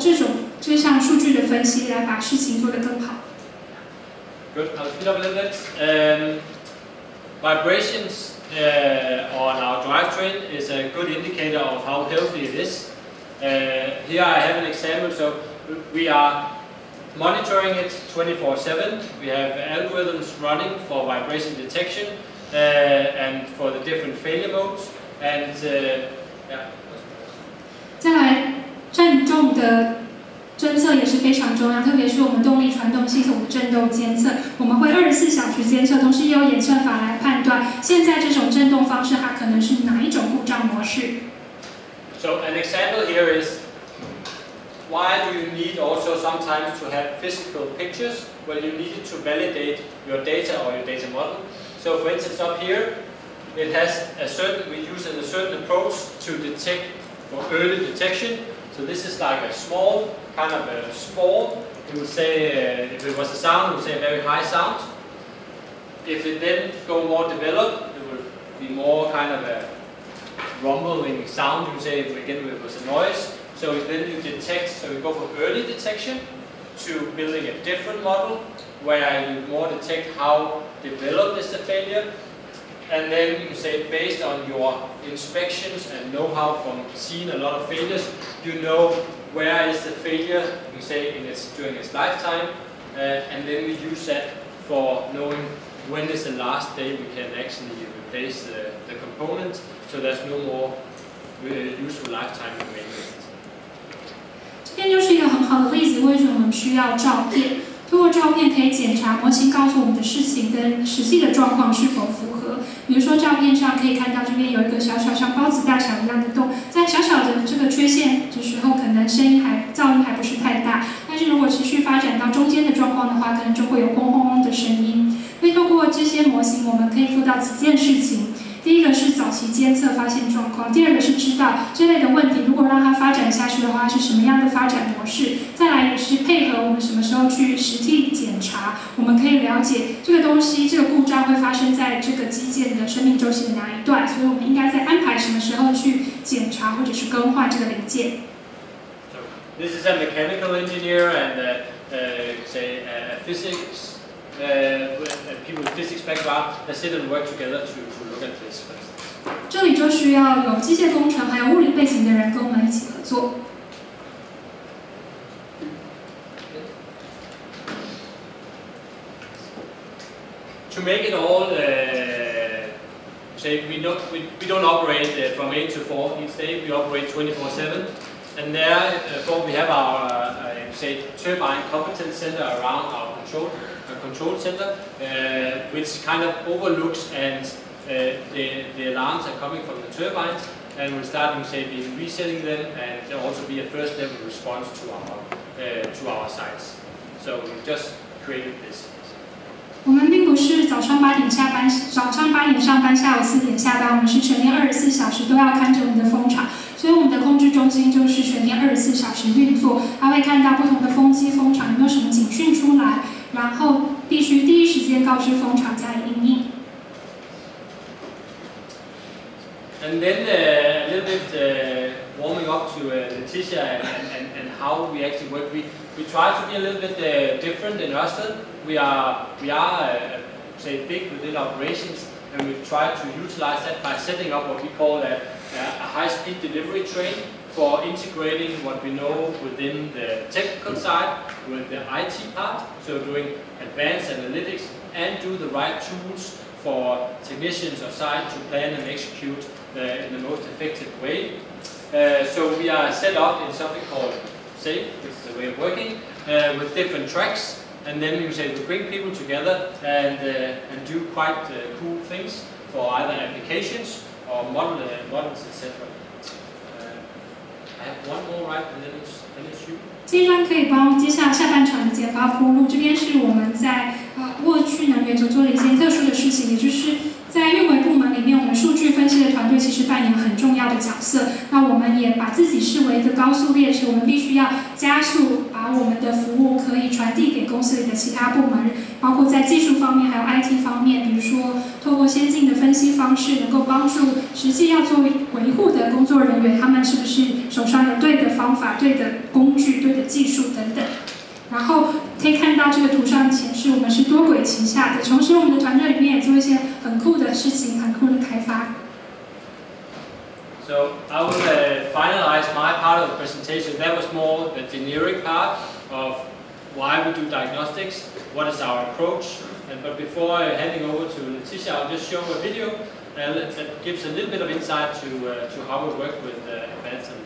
这项数据的分析来把事情做得更好。Good. I'll speed up a little bit. Vibrations on our drivetrain is a good indicator of how healthy it is. Here I have an example. So we are monitoring it 24/7. We have algorithms running for vibration detection and for the different failure modes. And yeah. 再来，震动的侦测也是非常重要，特别是我们动力传动系统的振动监测，我们会24小时监测，同时也有演算法来判断现在这种振动方式它可能是哪一种故障模式。So an example here is why do you need also sometimes to have physical pictures? Well, you need it to validate your data or your data model. So for instance up here, it has we use a certain approach to detect for early detection. So this is like a small kind of a spore. You would say if it was a sound, you would say a very high sound. If it then go more developed, it would be more kind of a rumbling sound. You would say again it was a noise. So then you detect. So we go from early detection to building a different model where you more detect how developed is the failure. And then you can say based on your inspections and know-how from seeing a lot of failures, you know where is the failure, you can say during its lifetime, and then we use that for knowing when is the last day we can actually replace the component, so there's no more useful lifetime remaining. 这边就是一个很好的例子，为什么我们需要照片？通过照片可以检查模型告诉我们的事情跟实际的状况是否符合。比如说照片上可以看到这边有一个小小像包子大小一样的洞，在小小的这个缺陷的时候，可能噪音还不是太大，但是如果持续发展到中间的状况的话，可能就会有轰轰轰的声音。所以透过这些模型，我们可以做到几件事情。第一个是早期监测发现状况，第二个是知道这类的问题如果让它发展下去的话是什么样的发展模式，再来也是配合我们什么时候去实地检查，我们可以了解这个东西这个故障会发生在这个机件的生命周期的哪一段，所以我们应该在安排什么时候去检查或者是更换这个零件。So this is a mechanical engineer and say physics. People with physics background that sit and work together to look at this. 这里就需要有机械工程还有物理背景的人跟我们一起合作。To make it all, say we don't operate from 8 to 4 each day. We operate 24/7, and therefore we have our say turbine competence center around our control center, which kind of overlooks and the alarms are coming from the turbines, and we're starting say resetting them and also be a first level response to our sites. So we just created this. 我们并不是早上8点下班，早上8点上班，下午4点下班，我们是全天24小时都要看着我们的风场，所以我们的控制中心就是全天24小时运作，它会看到不同的风机、风场有没有什么警讯出来，然后必须第一时间告知风场加以因应。And then a little bit warming up to Letitia and how we actually work. we try to be a little bit different in Ørsted. We are say big within operations, and we've tried to utilize that by setting up what we call a high-speed delivery train for integrating what we know within the technical side with the IT part, so doing advanced analytics and do the right tools for technicians on site to plan and execute in the most effective way. So we are set up in something called SAFE, which is a way of working, with different tracks, and then we bring people together and do quite cool things for either applications or models, etc. I have one more, right, and then it's you. 这一张可以帮接下半场的简报铺路。这边是我们在沃旭能源所做的一件特殊的事情，也就是在运维部门里面，我们数据分析的团队其实扮演很重要的角色。那我们也把自己视为一个高速列车，我们必须要加速把我们的服务可以传递给公司里的其他部门，包括在技术方面还有 IT 方面，比如说透过先进的分析方式，能够帮助实际要做维护的工作人员，他们是不是手上有对的方法、对的工具、对的技术等等。然后可以看到这个图上显示我们是多轨齐下的，同时我们的团队里面也做一些很酷的事情、很酷的开发。So I will finalize my part of the presentation. That was more the generic part of why we do diagnostics, what is our approach. But before handing over to Letitia, I'll just show a video that gives a little bit of insight to how we work with advanced analytics.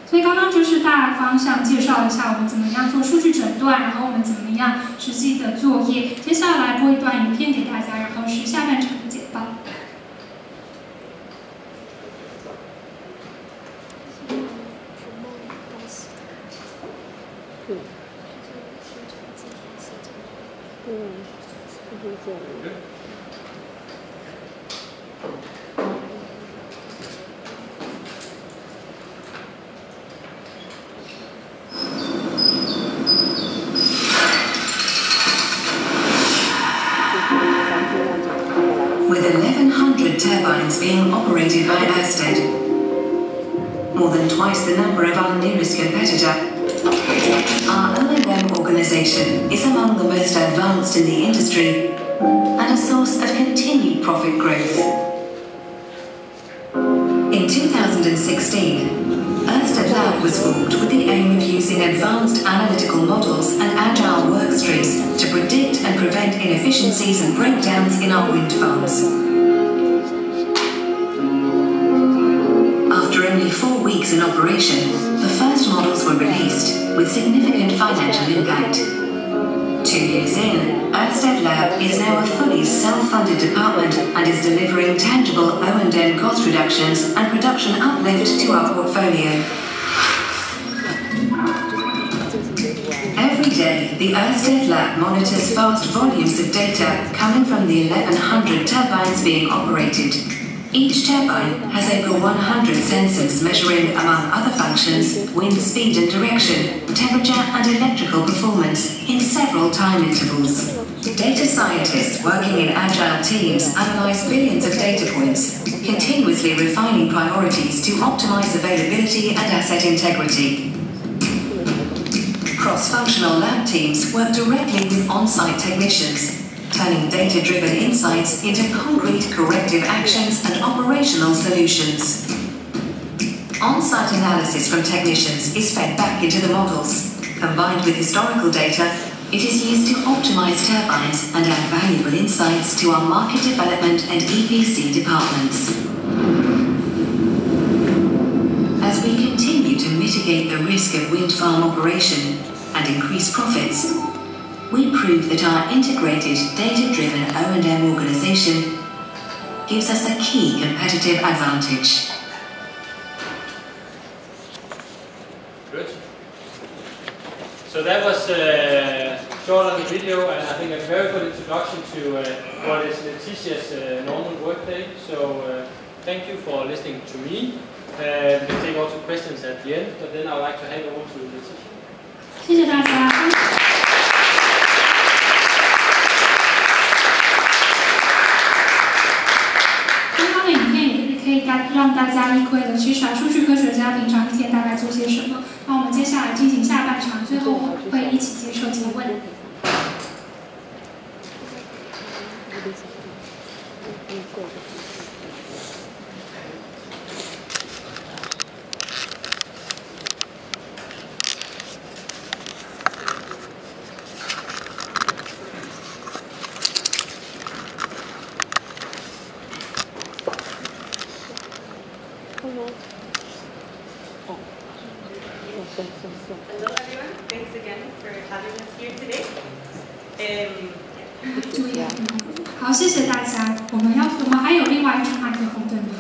所以刚刚就是大方向介绍一下我们怎么样做数据诊断，然后我们怎么样实际的作业。接下来播一段影片给大家，然后是下半场的简报。With 1,100 turbines being operated by Ørsted, more than twice the number of our nearest competitor, our O&M organisation is among the most advanced in the industry and a source of continued profit growth. In 2016, Ørsted Lab was formed with the aim of using advanced analytical models and agile work streams to predict and prevent inefficiencies and breakdowns in our wind farms. After only 4 weeks in operation, the first models were released with significant financial impact. 2 years in, Ørsted Lab is now a fully self-funded department and is delivering tangible O&M cost reductions and production uplift to our portfolio. Every day, the Ørsted Lab monitors vast volumes of data coming from the 1,100 turbines being operated. Each turbine has over 100 sensors measuring, among other functions, wind speed and direction, temperature and electrical performance in several time intervals. Data scientists working in agile teams analyze billions of data points, continuously refining priorities to optimize availability and asset integrity. Cross-functional lab teams work directly with on-site technicians, turning data-driven insights into concrete corrective actions and operational solutions. On-site analysis from technicians is fed back into the models. Combined with historical data, it is used to optimize turbines and add valuable insights to our market development and EPC departments. As we continue to mitigate the risk of wind farm operation and increase profits, we prove that our integrated, data-driven O&M organisation gives us a key competitive advantage. Good. So that was short on the video, and I think a very good introduction to what is Letitia's normal workday. So thank you for listening to me. We can take also questions at the end, but then I would like to hand over to Letitia. 谢谢大家。刚刚的影片也可以大让大家理解了，其实数据科学家平常一天大概做些什么。那我们接下来进行下半场，最后会一起接受提问。Hello everyone, thanks again for having us here today. 注意，好，谢谢大家。我们还有另外一支麦克风，对吗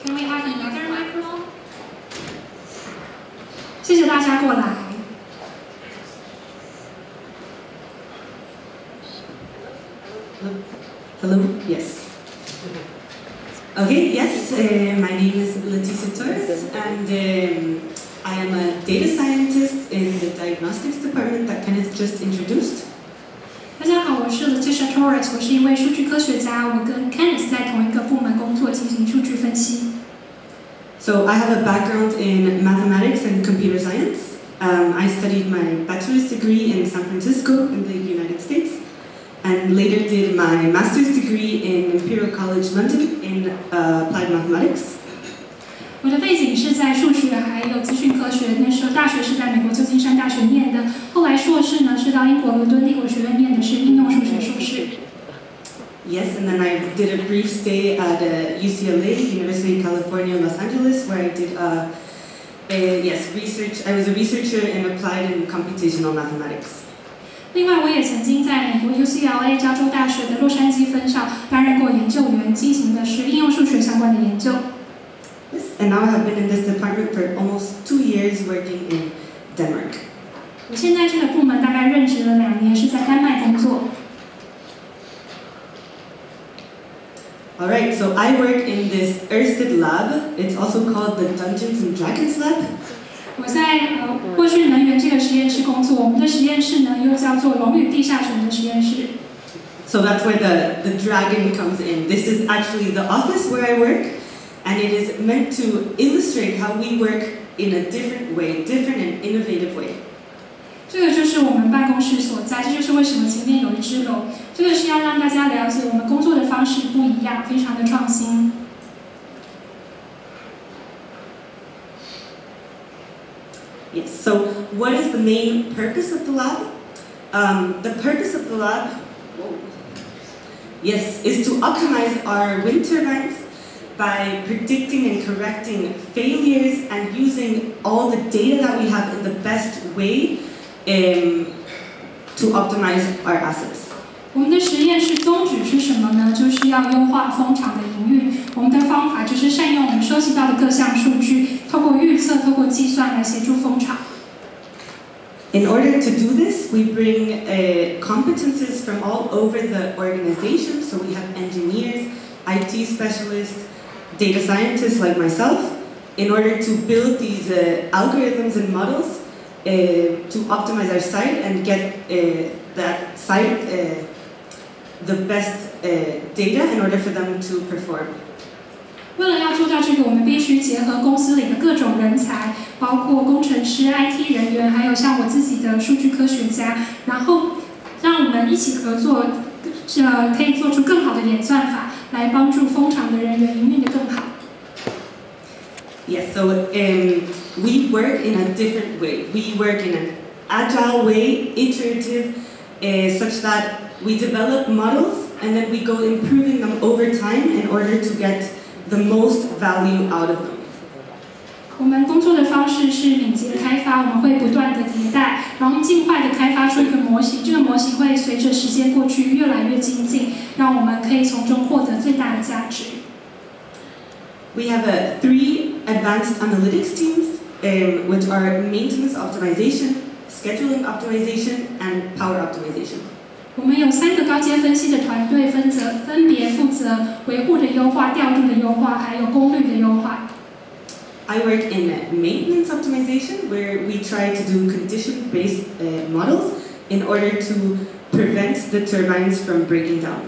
？Can we have another microphone？ 谢谢大家过来。Hello. Yes. Okay. Yes. My name is Leticia Torres, and I am a data scientist in the diagnostics department that Kenneth just introduced. 大家好，我是 Leticia Torres， 我是一位数据科学家，我跟 Kenneth 在同一个部门工作，进行数据分析。So I have a background in mathematics and computer science. I studied my bachelor's degree in San Francisco in the United States, and later did my master's degree in Imperial College London in applied mathematics. 我的背景是在数学还有资讯科学，那时候大学是在美国旧金山大学念的，后来硕士呢是到英国伦敦帝国学院念的是应用数学硕士。Yes, and then I did a brief stay at UCLA, University of California, Los Angeles, where I did research. I was a researcher in applied and computational mathematics. 另外，我也曾经在美国 UCLA 加州大学的洛杉矶分校担任过研究员，进行的是应用数学相关的研究。Yes, and now I have been in this department for almost 2 years working in Denmark. 我现在这个部门大概任职了2年，是在丹麦工作。All right, so I work in this Ørsted lab. It's also called the Dungeons and Dragons lab. 我在沃旭能源这个实验室工作，我们的实验室呢又叫做龙与地下城的实验室。So that's where the dragon comes in. This is actually the office where I work, and it is meant to illustrate how we work in a different way, different and innovative way. 这个就是我们办公室所在，这就是为什么前面有一只龙。这个是要让大家了解我们工作的方式不一样，非常的创新。Yes, so what is the main purpose of the lab? The purpose of the lab, is to optimize our wind turbines by predicting and correcting failures and using all the data that we have in the best way to optimize our assets. 我们的实验室宗旨是什么呢？就是要优化风场的营运。我们的方法就是善用我们收集到的各项数据，透过预测、透过计算来协助风场。In order to do this, we bring competences from all over the organization. So we have engineers, IT specialists, data scientists like myself, in order to build these algorithms and models to optimize our site and get that site the best data in order for them to perform. 为了要做到这个，我们必须结合公司里的各种人才，包括工程师、IT 人员，还有像我自己的数据科学家，然后让我们一起合作，可以做出更好的演算法，来帮助风场的人员营运得更好。Yes, so we work in a different way. We work in an agile way, iterative, such that we develop models and then we go improving them over time in order to get the most value out of them. 我们工作的方式是敏捷开发，我们会不断的迭代，然后尽快的开发出一个模型。这个模型会随着时间过去越来越精进，让我们可以从中获得最大的价值。We have 3 advanced analytics teams, which are maintenance optimization, scheduling optimization, and power optimization. 我们有3个高阶分析的团队，分别负责维护的优化、调度的优化，还有功率的优化。I work in maintenance optimization, where we try to do condition-based models in order to prevent the turbines from breaking down.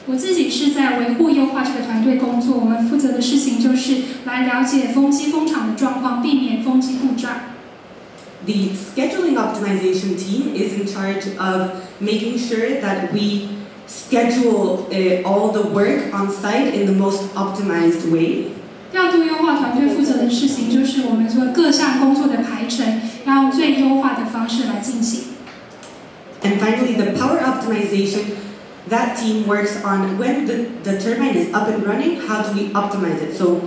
我自己是在维护优化这个团队工作，我们负责的事情就是来了解风机风场的状况，避免风机故障。The scheduling optimization team is in charge of making sure that we schedule all the work on site in the most optimized way. 调度优化团队负责的事情就是我们做各项工作的排程，要用最优化的方式来进行。And finally, the power optimization, that team works on when the turbine is up and running, how do we optimize it? So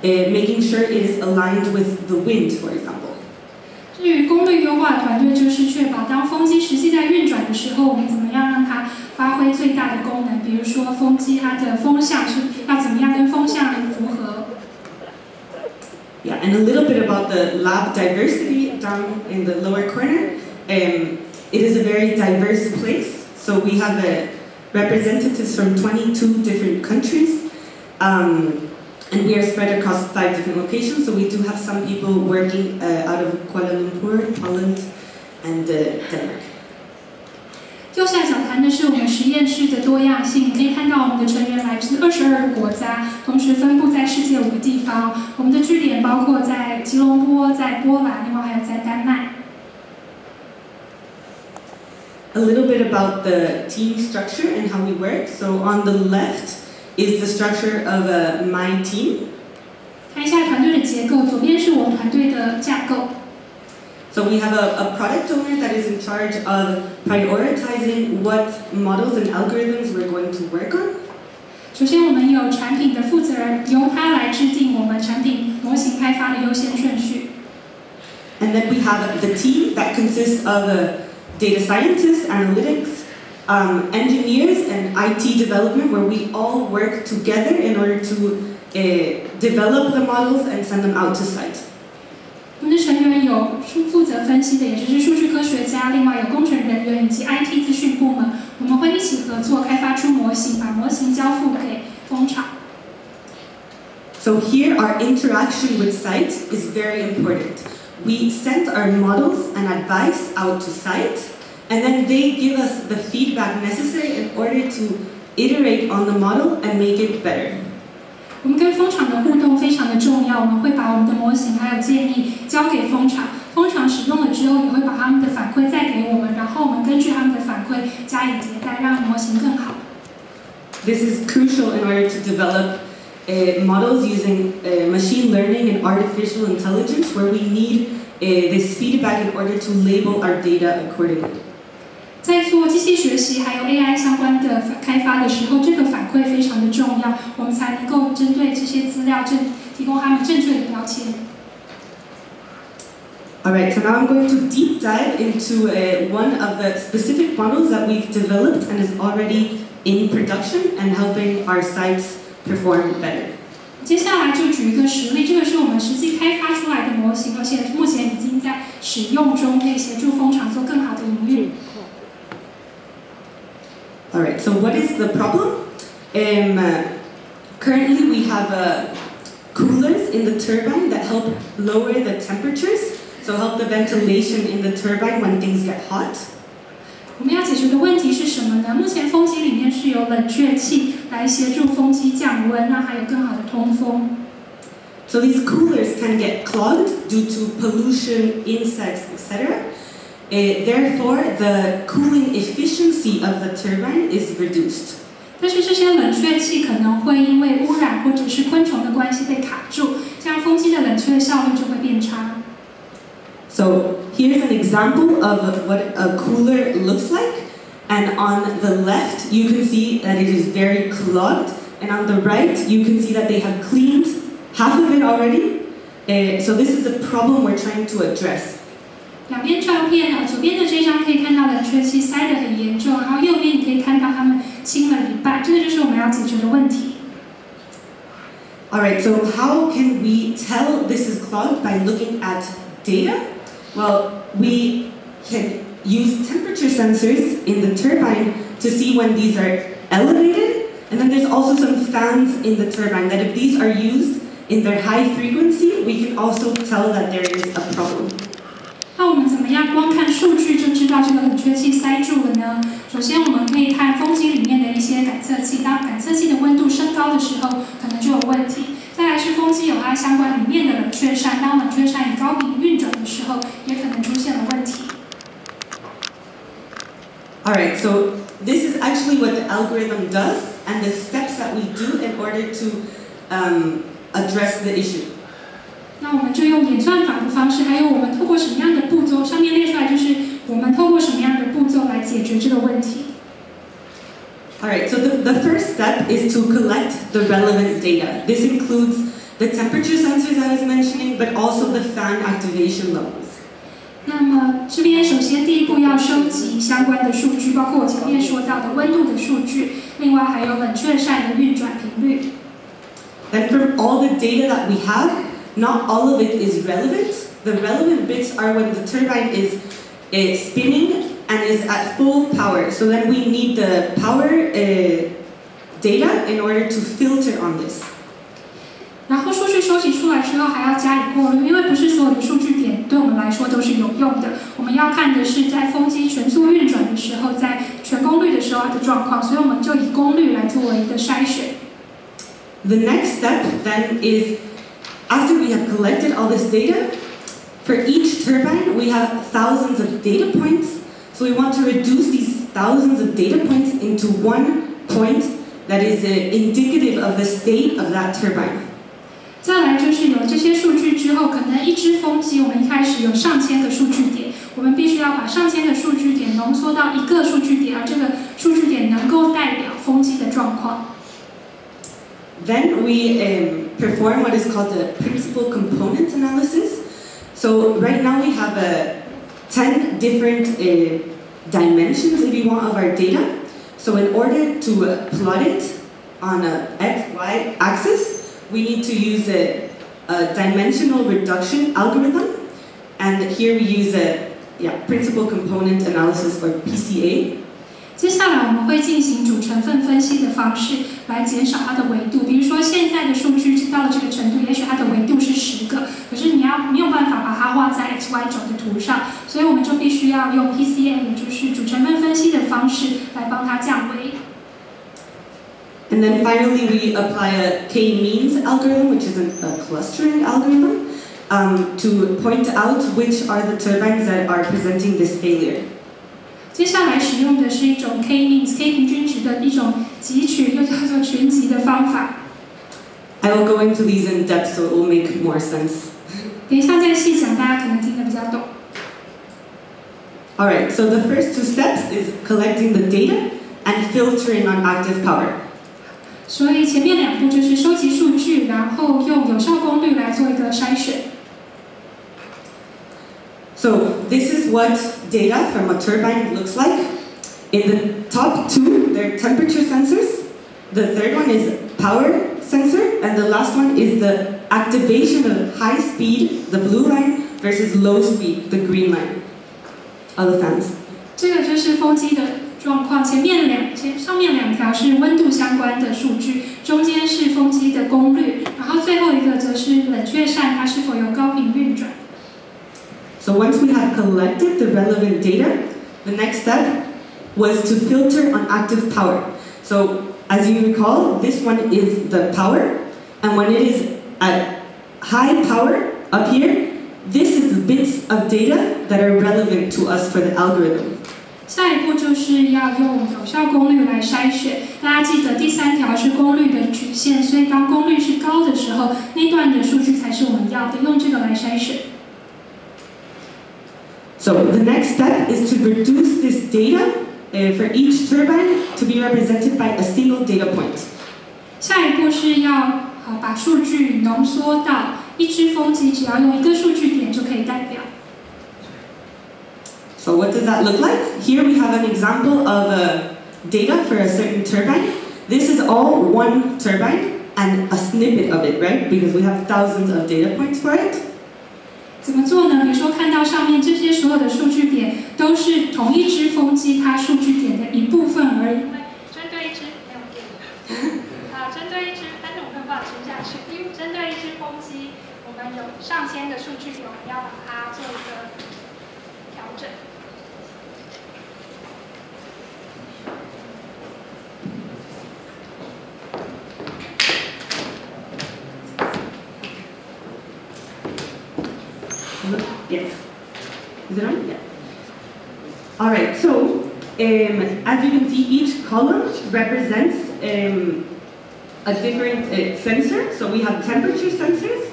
making sure it is aligned with the wind, for example. 至于功率优化的团队，就是确保当风机实际在运转的时候，我们怎么样让它发挥最大的功能。比如说，风机它的风向是要怎么样跟风向符合。Yeah, and a little bit about the lab diversity down in the lower corner. It is a very diverse place. So we have representatives from 22 different countries. And we are spread across 5 different locations, so we do have some people working out of Kuala Lumpur, Holland, and Denmark. 右下角谈的是我们实验室的多样性，可以看到我们的成员来自22个国家，同时分布在世界5个地方。我们的据点包括在吉隆坡、在波兰，另外还有在丹麦。A little bit about the team structure and how we work. So on the left is the structure of my team. 看一下团队的结构，左边是我团队的架构。So we have a product owner that is in charge of prioritizing what models and algorithms we're going to work on. 首先，我们有产品的负责人，由他来制定我们产品模型开发的优先顺序。And then we have the team that consists of data scientists, analytics, engineers, and IT development, where we all work together in order to develop the models and send them out to site. 我们的成员有负责分析的，也就是数据科学家，另外有工程人员以及 IT 资讯部门。我们会一起合作，开发出模型，把模型交付给风场。So here, our interaction with site is very important. We send our models and advice out to site, and then they give us the feedback necessary in order to iterate on the model and make it better. 我们跟风场的互动非常的重要，我们会把我们的模型还有建议交给风场，风场使用了之后也会把他们的反馈再给我们，然后我们根据他们的反馈加以迭代，让模型更好。This is crucial in order to develop models using machine learning and artificial intelligence, where we need this feedback in order to label our data accordingly. 在做机器学习还有 AI 相关的开发的时候，这个反馈非常的重要，我们才能够针对这些资料提供他们正确的标签。Alright, so now I'm going to deep dive into one of the specific models that we've developed and is already in production and helping our sites perform better. 接下来就举一个实例，这个是我们实际开发出来的模型，而且目前已经在使用中，可以协助风场做更好的营运。Alright, so what is the problem? Currently we have coolers in the turbine that help lower the temperatures, so help the ventilation in the turbine when things get hot. 我们要解决的问题是什么呢？目前风机里面是有冷却器来协助风机降温，那还有更好的通风。So these coolers can get clogged due to pollution, insects, etc. Therefore, the cooling efficiency of the turbine is reduced. 但是这些冷却器可能会因为污染或者是昆虫的关系被卡住，这样风机的冷却效率就会变差。So here's an example of what a cooler looks like. And on the left, you can see that it is very clogged. And on the right, you can see that they have cleaned half of it already. So this is the problem we're trying to address. 两边照片啊，左边的这张可以看到冷却器塞得很严重，然后右边你可以看到他们清了一半，这个就是我们要解决的问题。Alright, so how can we tell this is clogged by looking at data? Well, we can use temperature sensors in the turbine to see when these are elevated, and then there's also some fans in the turbine that if these are used in their high frequency, we can also tell that there is a problem. 那我们怎么样光看数据就知道这个冷却器塞住了呢？首先，我们可以看风机里面的一些感测器，当感测器的温度升高的时候，可能就有问题。再来是风机有它相关里面的冷却扇，当冷却扇以高频运转的时候，也可能出现了问题。Alright, so this is actually what the algorithm does and the steps that we do in order to address the issue. 那我们就用演算法的方式，还有我们透过什么样的步骤，上面列出来就是我们透过什么样的步骤来解决这个问题。Alright, so the first step is to collect the relevant data. This includes the temperature sensors I was mentioning, but also the fan activation levels. 那么这边首先第一步要收集相关的数据，包括我前面说到的温度的数据，另外还有冷却扇的运转频率。Then from all the data that we have, not all of it is relevant. The relevant bits are when the turbine is spinning and is at full power. So then we need the power data in order to filter on this. 然后数据收集出来之后还要加以过滤，因为不是所有的数据点对我们来说都是有用的。我们要看的是在风机全速运转的时候，在全功率的时候它的状况，所以我们就以功率来作为一个筛选。The next step then is, after we have collected all this data, for each turbine we have thousands of data points. So we want to reduce these thousands of data points into one point that is indicative of the state of that turbine. 再来就是有这些数据之后，可能一只风机我们一开始有上千个数据点，我们必须要把上千个数据点浓缩到一个数据点，而这个数据点能够代表风机的状况。Then we perform what is called the principal component analysis. So right now we have 10 different dimensions, if you want, of our data. So in order to plot it on a x, y axis, we need to use a dimensional reduction algorithm. And here we use a principal component analysis, or PCA. 接下来我们会进行主成分分析的方式来减少它的维度。比如说现在的数据到了这个程度，也许它的维度是10个，可是你没有办法把它画在 XY 轴的图上，所以我们就必须要用 PCA， 也就是主成分分析的方式来帮它降维。And then finally we apply a k-means algorithm, which is a clustering algorithm, to point out which are the turbines that are presenting this failure. 接下来使用的是一种 k-means，K 平均值的一种集群，又叫做群集的方法。I will go into these in depth, so it will make more sense. 等一下再细讲，大家可能听得比较懂。Alright, so the first two steps is collecting the data and filtering on active power. 所以前面两步就是收集数据，然后用有效功率来做一个筛选。So this is what data from a turbine looks like. In the top two, they're temperature sensors. The third one is power sensor, and the last one is the activation of high speed, the blue line, versus low speed, the green line of the fans. 这个就是风机的状况，上面两条是温度相关的数据，中间是风机的功率，然后最后一个则是冷却扇它是否有高频运转。So once we have collected the relevant data, the next step was to filter on active power. So as you recall, this one is the power, and when it is at high power up here, this is the bits of data that are relevant to us for the algorithm. 下一步就是要用有效功率来筛选。大家记得第三条是功率的曲线，所以当功率是高的时候，那段的数据才是我们要的，用这个来筛选。So the next step is to reduce this data for each turbine to be represented by a single data point. 下一步是要把数据浓缩到一只风机，只要用一个数据点就可以代表。So what does that look like? Here we have an example of data for a certain turbine. This is all one turbine and a snippet of it, right? Because we have thousands of data points for it. 怎么做呢？比如说看到上面这些所有的数据点都是同一只风机它数据点的一部分而已。针对一只没有电针对一只，但是我没有办法撑下去。针对一只风机，我们有上千个数据点，我们要把它做一个调整。Yes. Is it on? Yeah. All right, so as you can see, each column represents a different sensor. So we have temperature sensors,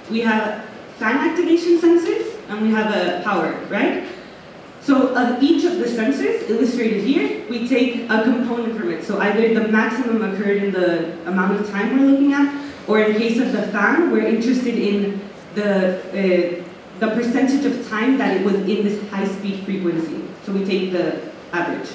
we have fan activation sensors, and we have a power, right? So of each of the sensors illustrated here, we take a component from it. So either the maximum occurred in the amount of time we're looking at, or in case of the fan, we're interested in the percentage of time that it was in this high-speed frequency. So we take the average.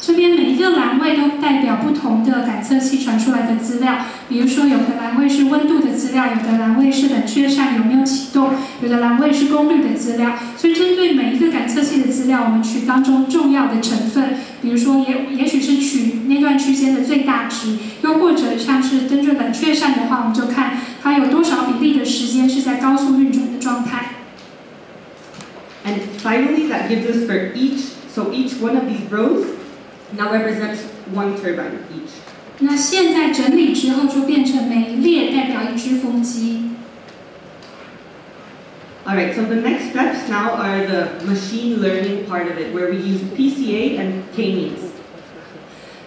这边每一个栏位都代表不同的感测器传出来的资料，比如说有的栏位是温度的资料，有的栏位是冷却扇有没有启动，有的栏位是功率的资料。所以针对每一个感测器的资料，我们取当中重要的成分，比如说也许是取那段区间的最大值，又或者像是针对冷却扇的话，我们就看它有多少比例的时间是在高速运转的状态。And finally, that gives us for each one of these rows now represents one turbine each. 那现在整理之后，就变成每一列代表一只风机。All right, so the next steps now are the machine learning part of it, where we use PCA and K-means.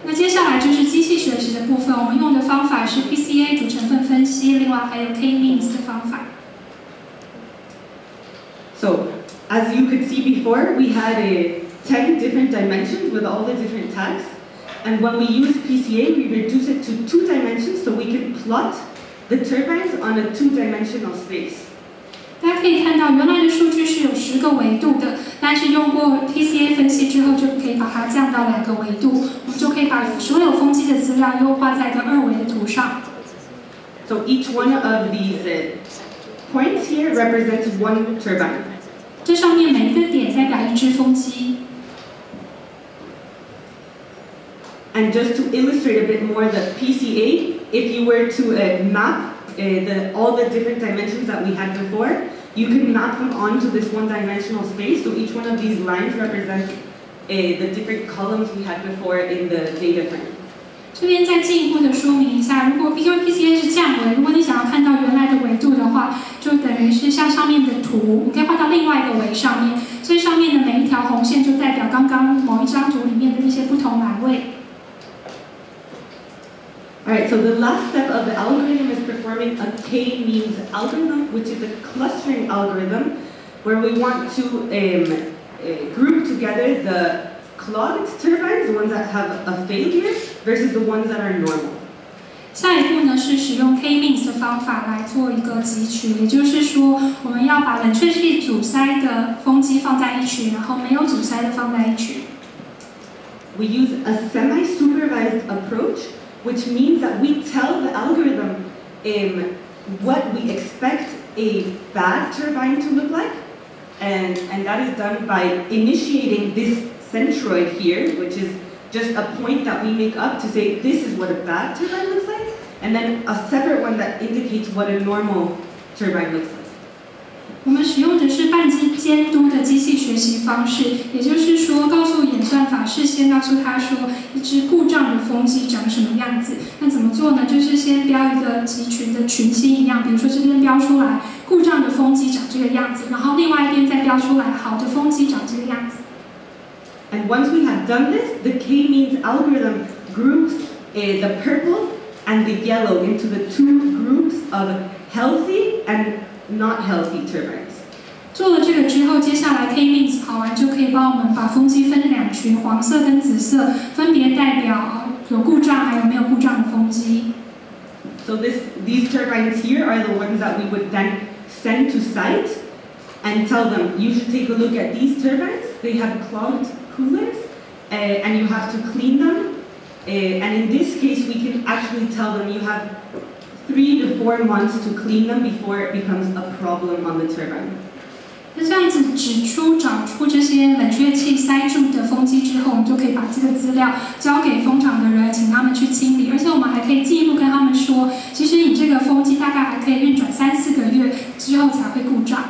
那接下来就是机器学习的部分，我们用的方法是 PCA 主成分分析，另外还有 K-means 的方法。So, as you could see before, we had 10 different dimensions with all the different tags. And when we use PCA, we reduce it to 2 dimensions so we can plot the turbines on a 2-dimensional space. 大家可以看到，原来的数据是有10个维度的，但是用过 PCA 分析之后，就可以把它降到2个维度，我们就可以把所有风机的资料优化在一个2维的图上。So each one of these points here represents one turbine. 这上面每一个点代表一只风机。And just to illustrate a bit more the PCA, if you were to map all the different dimensions that we had before, you can map them onto this 1-dimensional space. So each one of these lines represents the different columns we had before in the data frame. 这边再进一步的说明一下，如果 PCA 是降维，如果你想要看到原来的维度的话，就等于是像上面的图，你可以画到另外一个维上面，所以上面的每一条红线就代表刚刚某一张图里面的一些不同栏位。Alright, so the last step of the algorithm is performing a K-means algorithm, which is a clustering algorithm, where we want to group together the clogged turbines, the ones that have a failure, versus the ones that are normal. 下一步呢是使用 K-means 的方法来做一个集群，也就是说，我们要把冷却器阻塞的风机放在一群，然后没有阻塞的放在一群。We use a semi-supervised approach, which means that we tell the algorithm what we expect a bad turbine to look like, and that is done by initiating this centroid here, which is just a point that we make up to say this is what a bad turbine looks like, and then a separate one that indicates what a normal turbine looks like. 我们使用的是半监督的机器学习方式，也就是说，告诉演算法事先告诉他说一只故障的风机长什么样子。那怎么做呢？就是先标一个集群的群星一样，比如说这边标出来故障的风机长这个样子，然后另外一边再标出来好的风机长这个样子。And once we have done this, the K-means algorithm groups the purple and the yellow into the 2 groups of healthy and not healthy turbines. 做了这个之后，接下来 K-means 跑完就可以帮我们把风机分2群，黄色跟紫色，分别代表有故障还有没有故障的风机。So these turbines here are the ones that we would then send to site and tell them, you should take a look at these turbines. They have clogged coolers, and you have to clean them. And in this case, we can actually tell them you have 3 to 4 months to clean them before it becomes a problem on the turbine. 那这样子找出这些冷却器塞住的风机之后，我们就可以把这个资料交给风场的人，请他们去清理。而且我们还可以进一步跟他们说，其实你这个风机大概还可以运转3、4个月之后才会故障。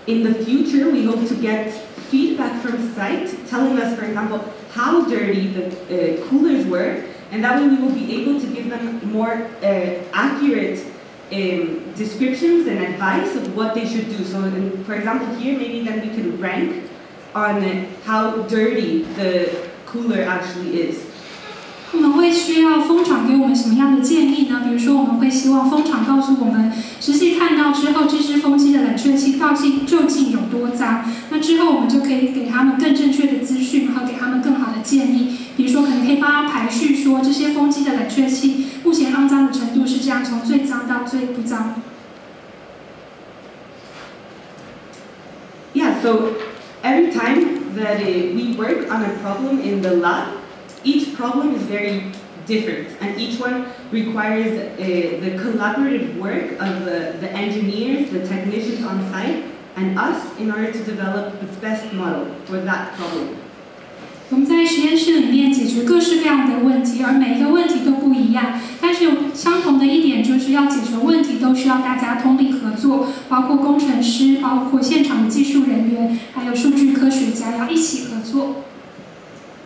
In the future, we hope to get feedback from site telling us, for example, how dirty the coolers were, and that way we will be able to give them more accurate descriptions and advice of what they should do. So, for example, here maybe then we can rank on how dirty the cooler actually is. 我们会需要风场给我们什么样的建议呢？比如说，我们会希望风场告诉我们，实际看到之后，这支风机的冷却器究竟有多脏。那之后，我们就可以给他们更正确的资讯，然后给他们更好的建议。比如说，可能可以帮他排序，说这些风机的冷却器目前肮脏的程度是这样，从最脏到最不脏。Yeah, so every time that we work on a problem in the lab, each problem is very different, and each one requires the collaborative work of the engineers, the technicians on site, and us in order to develop the best model for that problem. 我们在实验室里面解决各式各样的问题，而每一个问题都不一样。但是有相同的一点，就是要解决问题都需要大家通力合作，包括工程师，包括现场的技术人员，还有数据科学家要一起合作。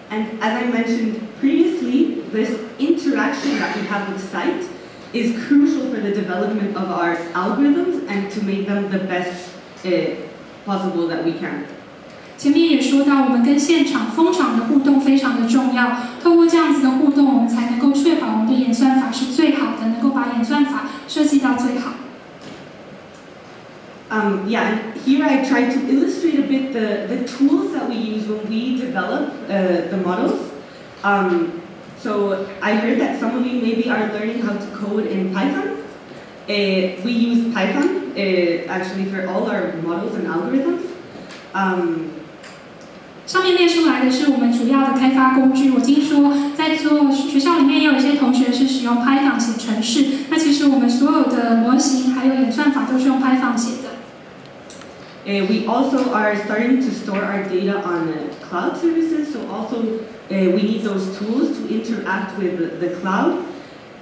And as I mentioned previously, this interaction that we have with site is crucial for the development of our algorithms and to make them the best possible that we can. 前面也说到，我们跟现场风场的互动非常的重要。透过这样子的互动，我们才能够确保我们的演算法是最好的，能够把演算法设计到最好。Yeah, and here I try to illustrate a bit the tools that we use when we develop the models. So I heard that some of you maybe are learning how to code in Python. We use Python actually for all our models and algorithms. 上面列出来的是我们主要的开发工具。我听说在做学校里面也有一些同学是使用 Python 写程式。那其实我们所有的模型还有演算法都是用 Python 写的。We also are starting to store our data on cloud services, so also we need those tools to interact with the cloud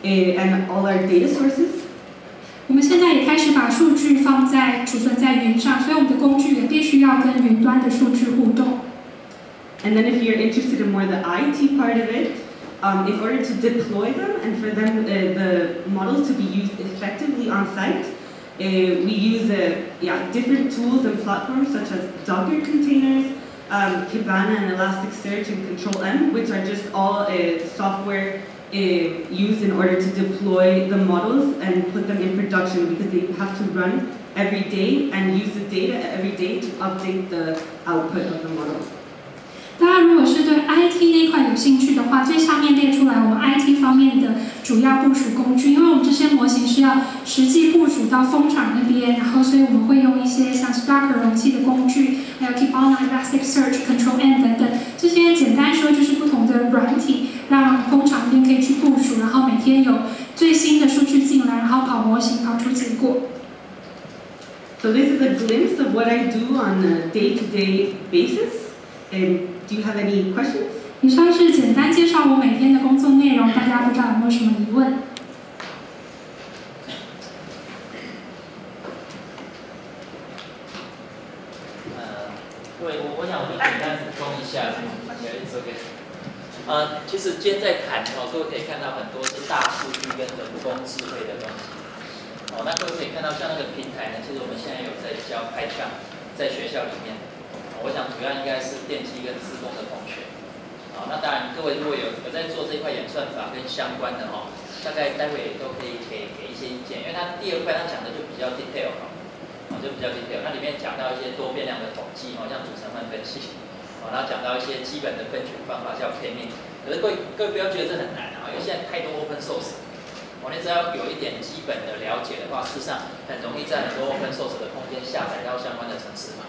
and all our data sources. 我们现在也开始把数据储存在云上，所以我们的工具也必须要跟云端的数据互动。And then if you're interested in more the IT part of it, in order to deploy them and for them the models to be used effectively on site, we use different tools and platforms such as Docker containers, Kibana and Elasticsearch and Control-M, which are just all software used in order to deploy the models and put them in production because they have to run every day and use the data every day to update the output of the model. 大家如果是对 IT 那一块有兴趣的话，最下面列出来我们 IT 方面的主要部署工具，因为我们这些模型是要实际部署到风场那边，然后所以我们会用一些像 Docker 容器的工具，还有 Kibana、Elasticsearch、Control-M 等等，这些简单说就是不同的软体，让风场那边可以去部署，然后每天有最新的数据进来，然后跑模型跑出结果。So this is a glimpse of what I do on a day-to-day basis. Do you have any questions? 以上是简单介绍我每天的工作内容，大家不知道有没有什么疑问？各位，我想简单补充一下，其实今天在谈各位可以看到很多是大数据跟人工智慧的东西。那各位可以看到，像那个平台呢，其实我们现在有在教Python，在学校里面。我想主要应该是电机跟资工的同学，那当然各位如果有在做这一块演算法跟相关的大概待会也都可以给一些意见，因为它第二块它讲的就比较 detail 就比较 detail， 那里面讲到一些多变量的统计像组成分分析，然后讲到一些基本的分群方法叫 k-mean， 可是各位不要觉得这很难因为现在太多 open source， 你只要有一点基本的了解的话，事实上很容易在很多 open source 的空间下载到相关的程式码。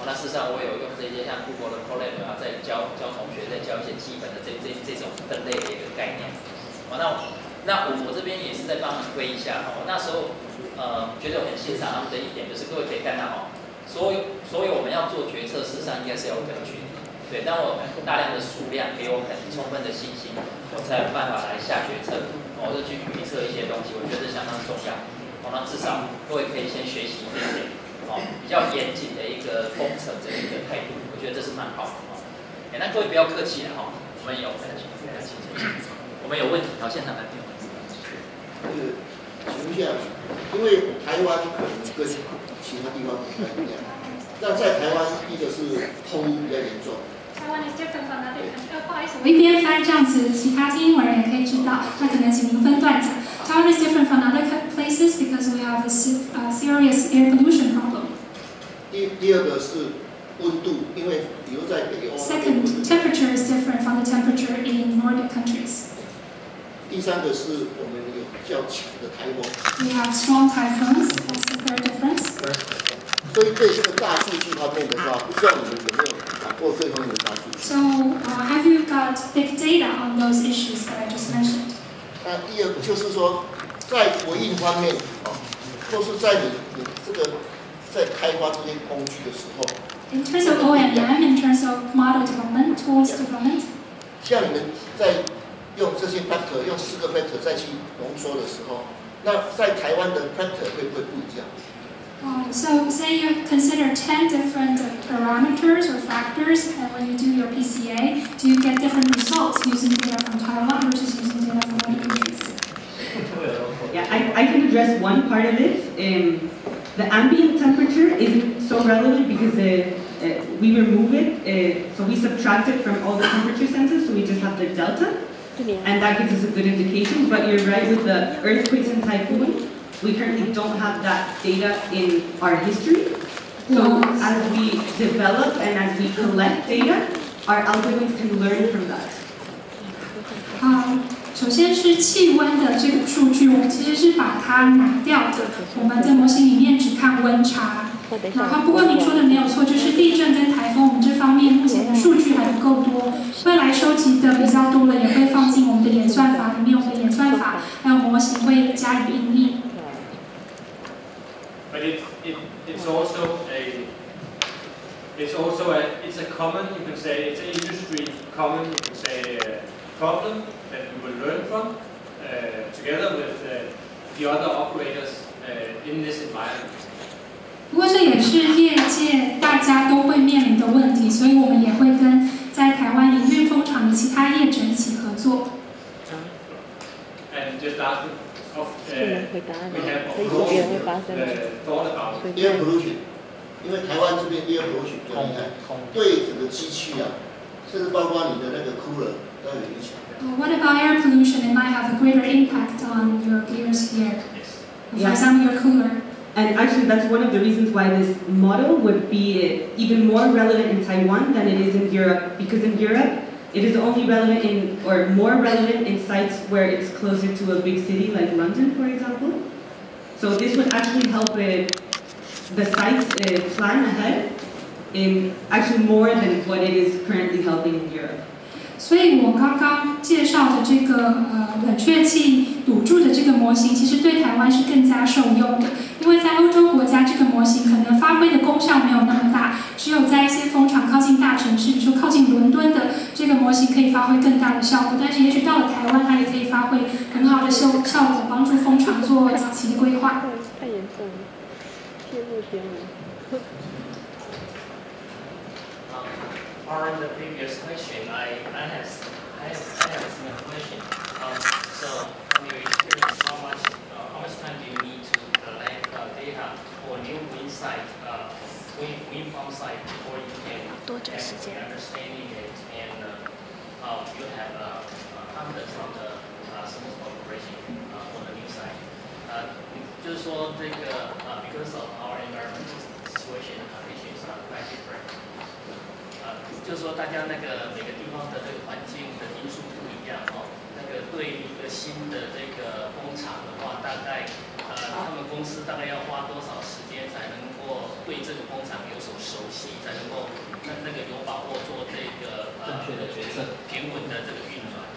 那事实上，我有用这些像 Google 的 Colab 在教同学，在教一些基本的这种分类的一个概念。那我这边也是在帮你推一下那时候觉得我很欣赏他们的一点，就是各位可以看到所有我们要做决策，事实上应该是要有根据的。对，当我大量的数量给我很充分的信心，我才有办法来下决策，就去预测一些东西，我觉得相当重要。那至少各位可以先学习一点比较严谨的一个工程的一个态度，我觉得这是蛮好的那各位不要客气了我们有问题，现场来宾。请问一下，因为台湾可能跟其他地方不太一样，那在台湾一个是空污比较严重。我一边翻这样子，其他听英文人也可以知道，那可能请您分段讲。Taiwan is different from other places because we have a serious air pollution problem. 第二个是温度，因为比如在北欧。Second, temperature is different from the temperature in Nordic countries. 第三个是我们有比较强的台风。We have strong typhoons. That's the third difference. 所以对这个大数据方面的话，不知道你们有没有打过这方面的大数据 ？So, have you got big data on those issues that I just mentioned? 那第二个就是说，在回应方面，或是在你这个在开发这些工具的时候。In terms of O&M, in terms of model development, tools development. 像你们在用这些 factor， 用4个 factor 再去浓缩的时候，那在台湾的 factor 会不会不一样？ So say you consider 10 different parameters or factors, and when you do your PCA, do you get different results using data from Taiwan versus using data from other countries? Yeah, I can address one part of it. The ambient temperature isn't so relevant because we remove it, so we subtract it from all the temperature sensors, so we just have the delta, and that gives us a good indication. But you're right, with the earthquakes and typhoon, we currently don't have that data in our history. So as we develop and as we collect data, our algorithms can learn from that. 首先是气温的这个数据，我们其实是把它拿掉的。我们在模型里面只看温差。然后，不过您说的没有错，就是地震跟台风，我们这方面目前的数据还不够多，未来收集的比较多了，也会放进我们的演算法里面。我们的演算法还有模型会加以应用。But it's also a common, you can say, it's an industry common, you can say, problem that we will learn from together with the other operators in this environment. 不过这也是业界大家都会面临的问题，所以我们也会跟在台湾营运风场的其他业者一起合作。And just after we have thought about air pollution， 因为台湾这边 air pollution 比较厉害，对整个机器啊，甚至包括你的那个 cooler 都有影响。What about air pollution? It might have a greater impact on your gears here. For example, your cooler. And actually, that's one of the reasons why this model would be even more relevant in Taiwan than it is in Europe. Because in Europe, it is only relevant in, or more relevant in sites where it's closer to a big city like London, for example. So this would actually help the sites plan ahead in actually more than what it is currently helping in Europe. 所以我刚刚介绍的这个冷却器堵住的这个模型，其实对台湾是更加受用的，因为在欧洲国家，这个模型可能发挥的功效没有那么大，只有在一些风场靠近大城市，比如说靠近伦敦的这个模型可以发挥更大的效果。但是也许到了台湾，它也可以发挥很好的效果，帮助风场做早期的规划。太严重了，切入边缘。On the previous question, I have a similar question. So from your experience, how much time do you need to collect data for new wind site, wind farm site before you can have understanding it and you have confidence on the smooth operation for the new site? 就是说这个because of our environmental situation and conditions are quite different. 就是说，大家那个每个地方的这个环境的因素不一样哦。那个对于一个新的这个工厂的话，大概他们公司大概要花多少时间才能够对这个工厂有所熟悉，才能够那个有把握做这个正确的决策、平稳的这个运转。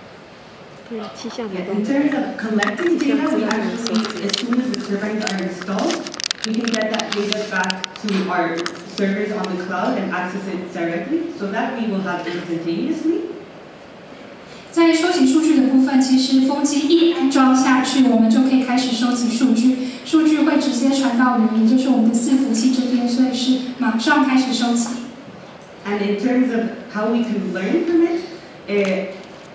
In terms of collecting data, we actually, as soon as the turbines are installed, we can get that data back to our servers on the cloud and access it directly, so that we will have instantaneously. 在收集数据的部分，其实风机一安装下去，我们就可以开始收集数据，数据会直接传到云，也就是我们的伺服器这边，所以是马上开始收集。And in terms of how we can learn from it,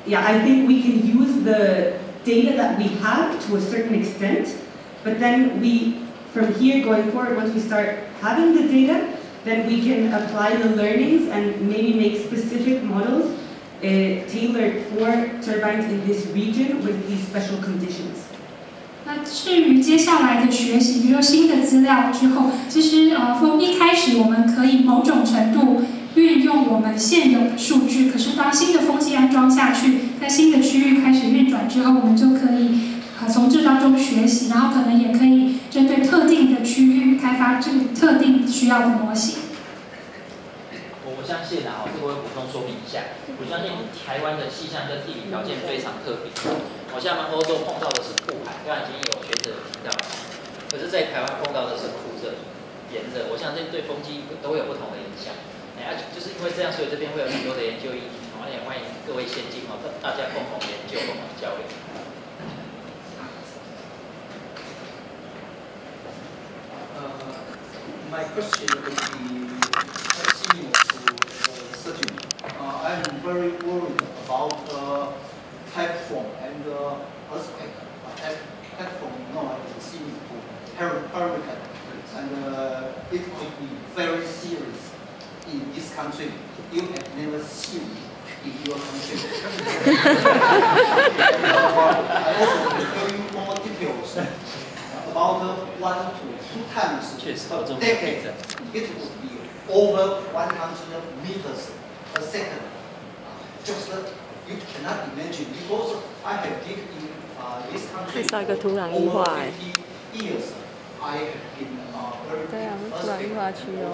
I think we can use the data that we have to a certain extent, But then from here going forward, once we start having the data, then we can apply the learnings and maybe make specific models tailored for turbines in this region with these special conditions. 那至于接下来的学习，比如说新的资料之后，其实从一开始我们可以某种程度运用我们现有的数据，可是当新的风机安装下去，在新的区域开始运转之后，我们就可以从这当中学习，然后可能也可以针对特定的区域开发这个特定需要的模型。我相信啊，这个我会补充说明一下。我相信台湾的气象跟地理条件非常特别。像我们欧洲碰到的是酷海，刚才已经有学者提到，可是，在台湾碰到的是酷热、炎热。我相信对风机都会有不同的影响。就是因为这样，所以这边会有很多的研究议题，也欢迎各位先进大家共同研究、共同交流。My question would be similar to Sergio. I'm very worried about platform and earthquake. Platform is similar to hurricane, and it could be very serious in this country. You have never seen in your country. I also will tell you more details. About 1 to 2 times per decade, it would be over 100 meters per second. Just you cannot imagine, because I have lived in this country for over 50 years. I have been very earthquake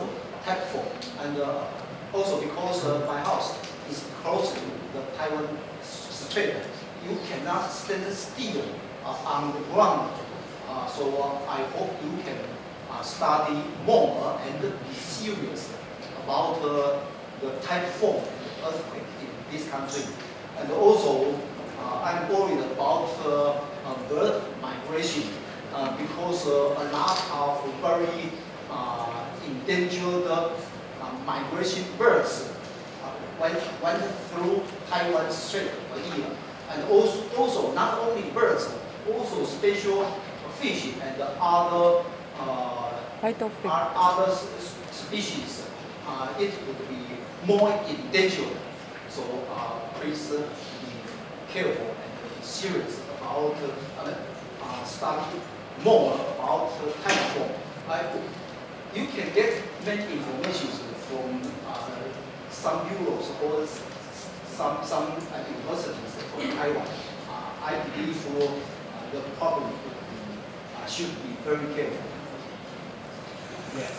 platform, and also because my house is close to the Taiwan Strait, you cannot stand still on the ground. So I hope you can study more and be serious about the type 4 earthquake in this country. And also, I'm worried about bird migration because a lot of very endangered migration birds went through Taiwan Strait a year. And also not only birds, also special fish and other species, it would be more endangered. So please be careful and serious about study more about type 4. You can get many information from some bureaus or some universities from Taiwan. I believe the problem should be very careful. Yeah.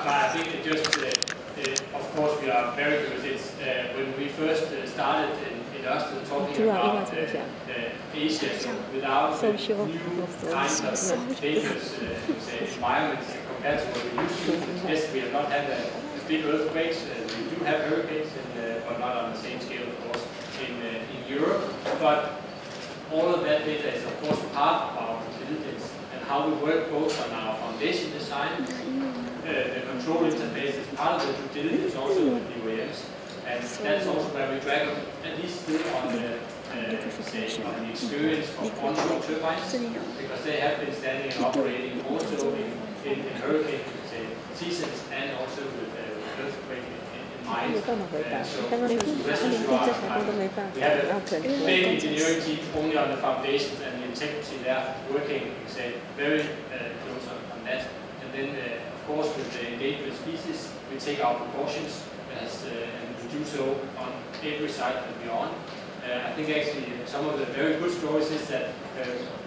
I think it just, of course, we are very good. It's when we first started in Austin talking about Asia, so without the new kinds of dangerous environments compared to what we used to. Yes, we have not had big earthquakes. We do have hurricanes, but not on the same scale, of course, in Europe. But all of that data is, of course, part of our intelligence and how we work both on our foundation design. The control interface is part of the due diligence also with the OEMs, and that's also where we drag at least still on the experience of onshore turbines, because they have been standing and operating also in hurricane seasons and also with earthquake in mind. So rest assured, we have a big engineering team only on the foundations and the integrity there, working very close on that. And then, of course, with the endangered species, we take our precautions and we do so on every site that we are on. I think actually some of the very good stories is that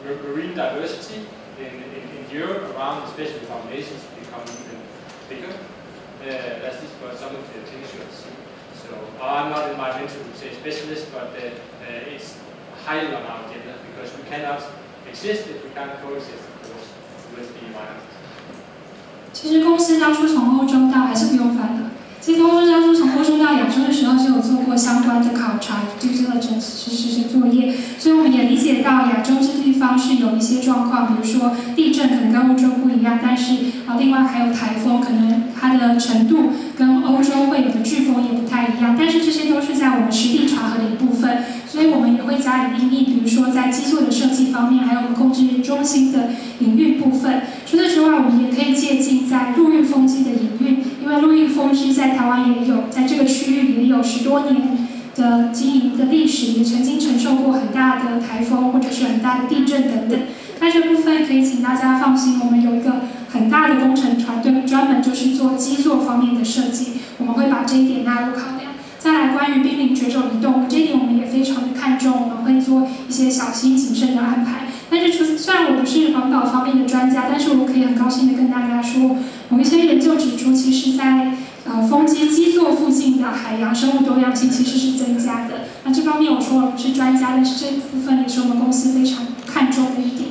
marine diversity in Europe around, especially foundations, become even bigger. That's just what some of the things you have seen. So I'm not environmental specialist, but it's highly on our agenda because we cannot exist if we can't coexist, of course, with the environment. 其实公司当初从欧洲到还是不用翻的。其实公司当初从欧洲到亚洲的时候就有做过相关的考察、due diligence实施作业，所以我们也理解到亚洲这地方是有一些状况，比如说地震可能跟欧洲不一样，但是另外还有台风，可能它的程度跟欧洲会有的飓风也不太一样，但是这些都是在我们实地查核的一部分。所以我们也会加以因应，比如说在基座的设计方面，还有我们控制中心的营运部分。除此之外，我们也可以借鉴在陆运风机的营运，因为陆运风机在台湾也有，在这个区域也有10多年的经营的历史，也曾经承受过很大的台风或者是很大的地震等等。那这部分可以请大家放心，我们有一个很大的工程团队，专门就是做基座方面的设计，我们会把这一点纳入考量。再来，关于濒临绝种移动，这一点我们也非常的看重，我们会做一些小心谨慎的安排。但是虽然我不是环保方面的专家，但是我可以很高兴的跟大家说，某一些研究指出，其实在风机基座附近的海洋生物多样性其实是增加的。那这方面我说我不是专家，但是这部分也是我们公司非常看重的一点。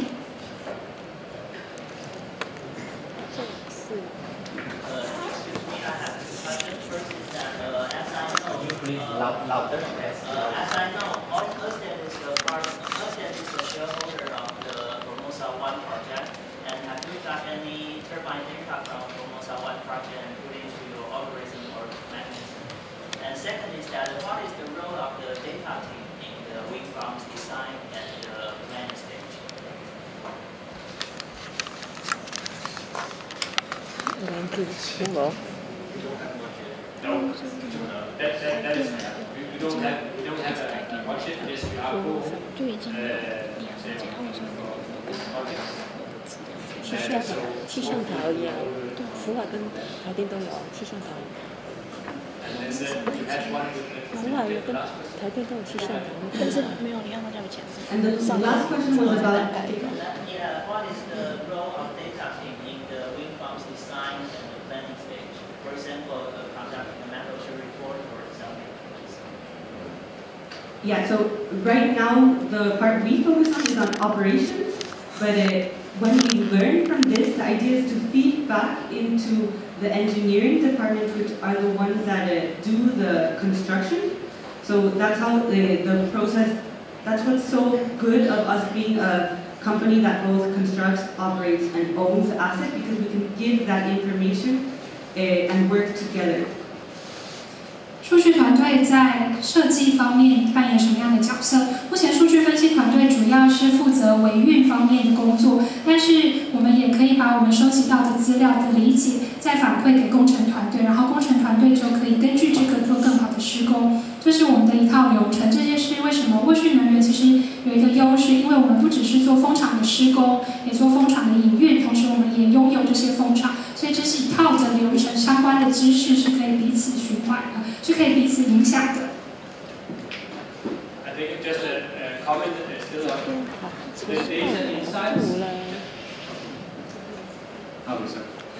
Louder. As I know, Ørsted is the shareholder of the Formosa 1 project. And have you got any turbine data from Formosa 1 project and put into your algorithm or mechanism? And second is that what is the role of the data team in the wind farm's design and the planning stage? No, that is we don't have a budget. Yes, we are full. 气象台一样，福华跟台电都有气象台。福华有跟台电都有气象台，但是没有你让大家有钱。And the last question was about yeah, what is the role of data team in the wind farm's design and the planning stage? For example, conducting a mandatory report or something. Yeah, so right now the part we focus on is on operations, but when we learn from this, the idea is to feed back into the engineering department, which are the ones that do the construction. So that's how the process, that's what's so good of us being a company that both constructs, operates, and owns assets, because we can give that information and work together. 数据团队在设计方面扮演什么样的角色？目前数据分析团队主要是负责维运方面的工作，但是我们也可以把我们收集到的资料的理解再反馈给工程团队，然后工程团队就可以根据这个做更好的施工。这是我们的一套流程。这件事为什么沃旭能源其实有一个优势？因为我们不只是做风场的施工，也做风场的营运，同时我们也拥有这些风场，所以这是一套的流程，相关的知识是可以彼此循环的，是可以彼此影响的。I think just a comment still on the data insights.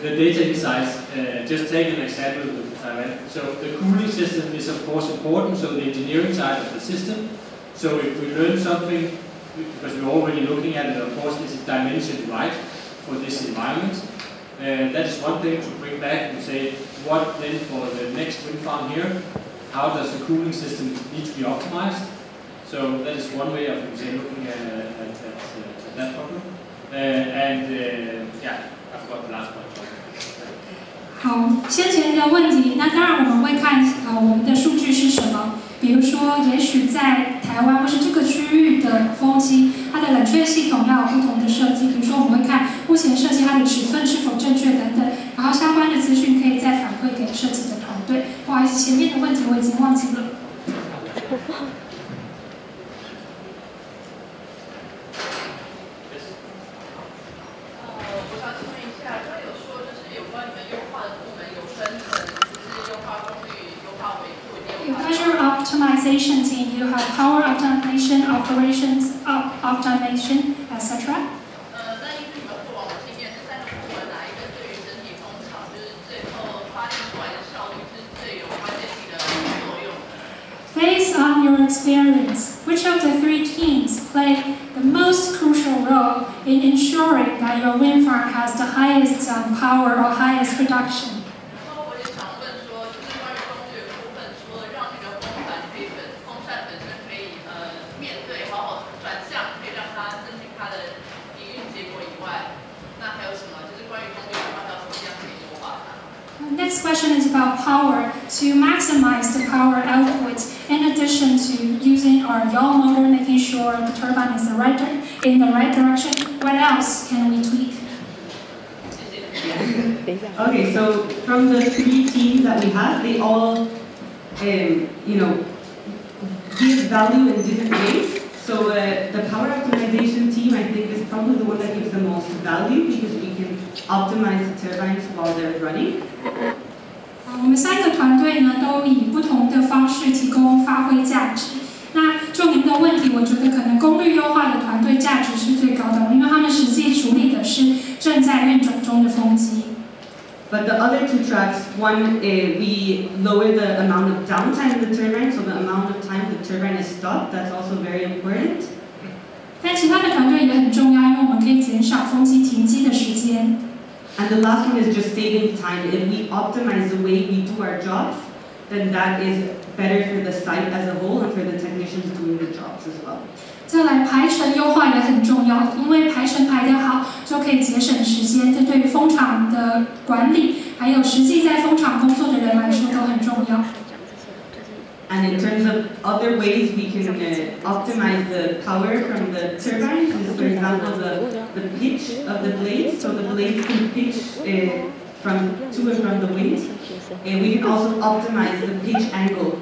The data insights, just take an example with Taiwan. So the cooling system is of course important, so the engineering side of the system. So if we learn something, because we're already looking at it, of course, is it dimensioned right for this environment? That is one thing to bring back and say, what then for the next wind farm here? How does the cooling system need to be optimized? So that is one way of looking at that problem. Yeah, I forgot the last one. 好，先前的问题，那当然我们会看我们的数据是什么。比如说，也许在台湾或是这个区域的风机，它的冷却系统要有不同的设计。比如说，我们会看目前设计它的尺寸是否正确等等，然后相关的资讯可以再反馈给设计的团队。不好意思，前面的问题我已经忘记了。Optimization team, you have power optimization, operations optimization, etc. 那依据你们过往的经验，这3个部门哪一个对于整体工厂就是最后发挥出来的效率是最有关键性的作用的 ？Based on your experience, which of the 3 teams play the most crucial role in ensuring that your wind farm has the highest power or highest production? ？Next question is about power. To maximize the power output in addition to using our yaw motor, making sure the turbine is in the right direction, what else can we tweak? Okay, so from the 3 teams that we have, they all, give value in different ways. So the power optimization team, I think, is probably the one that gives the most value because we can optimize the turbines while they're running. 我们3个团队呢，都以不同的方式提供发挥价值。那就您的问题，我觉得可能功率优化的团队价值是最高的，因为他们实际处理的是正在运转中的风机。But the other 2 tracks, one, we lower the amount of downtime of the turbine, so the amount of time the turbine is stopped, that's also very important. 但其他的团队也很重要，因为我们可以减少风机停机的时间。And the last one is just saving time. If we optimize the way we do our jobs, then that is better for the site as a whole and for the technicians doing the jobs as well. 再来排程优化也很重要，因为排程排得好，就可以节省时间，这对于风场的管理，还有实际在风场工作的人来说都很重要。And in terms of other ways we can optimize the power from the turbines is, for example, the pitch of the blades. So the blades can pitch from to and from the wind. And we can also optimize the pitch angle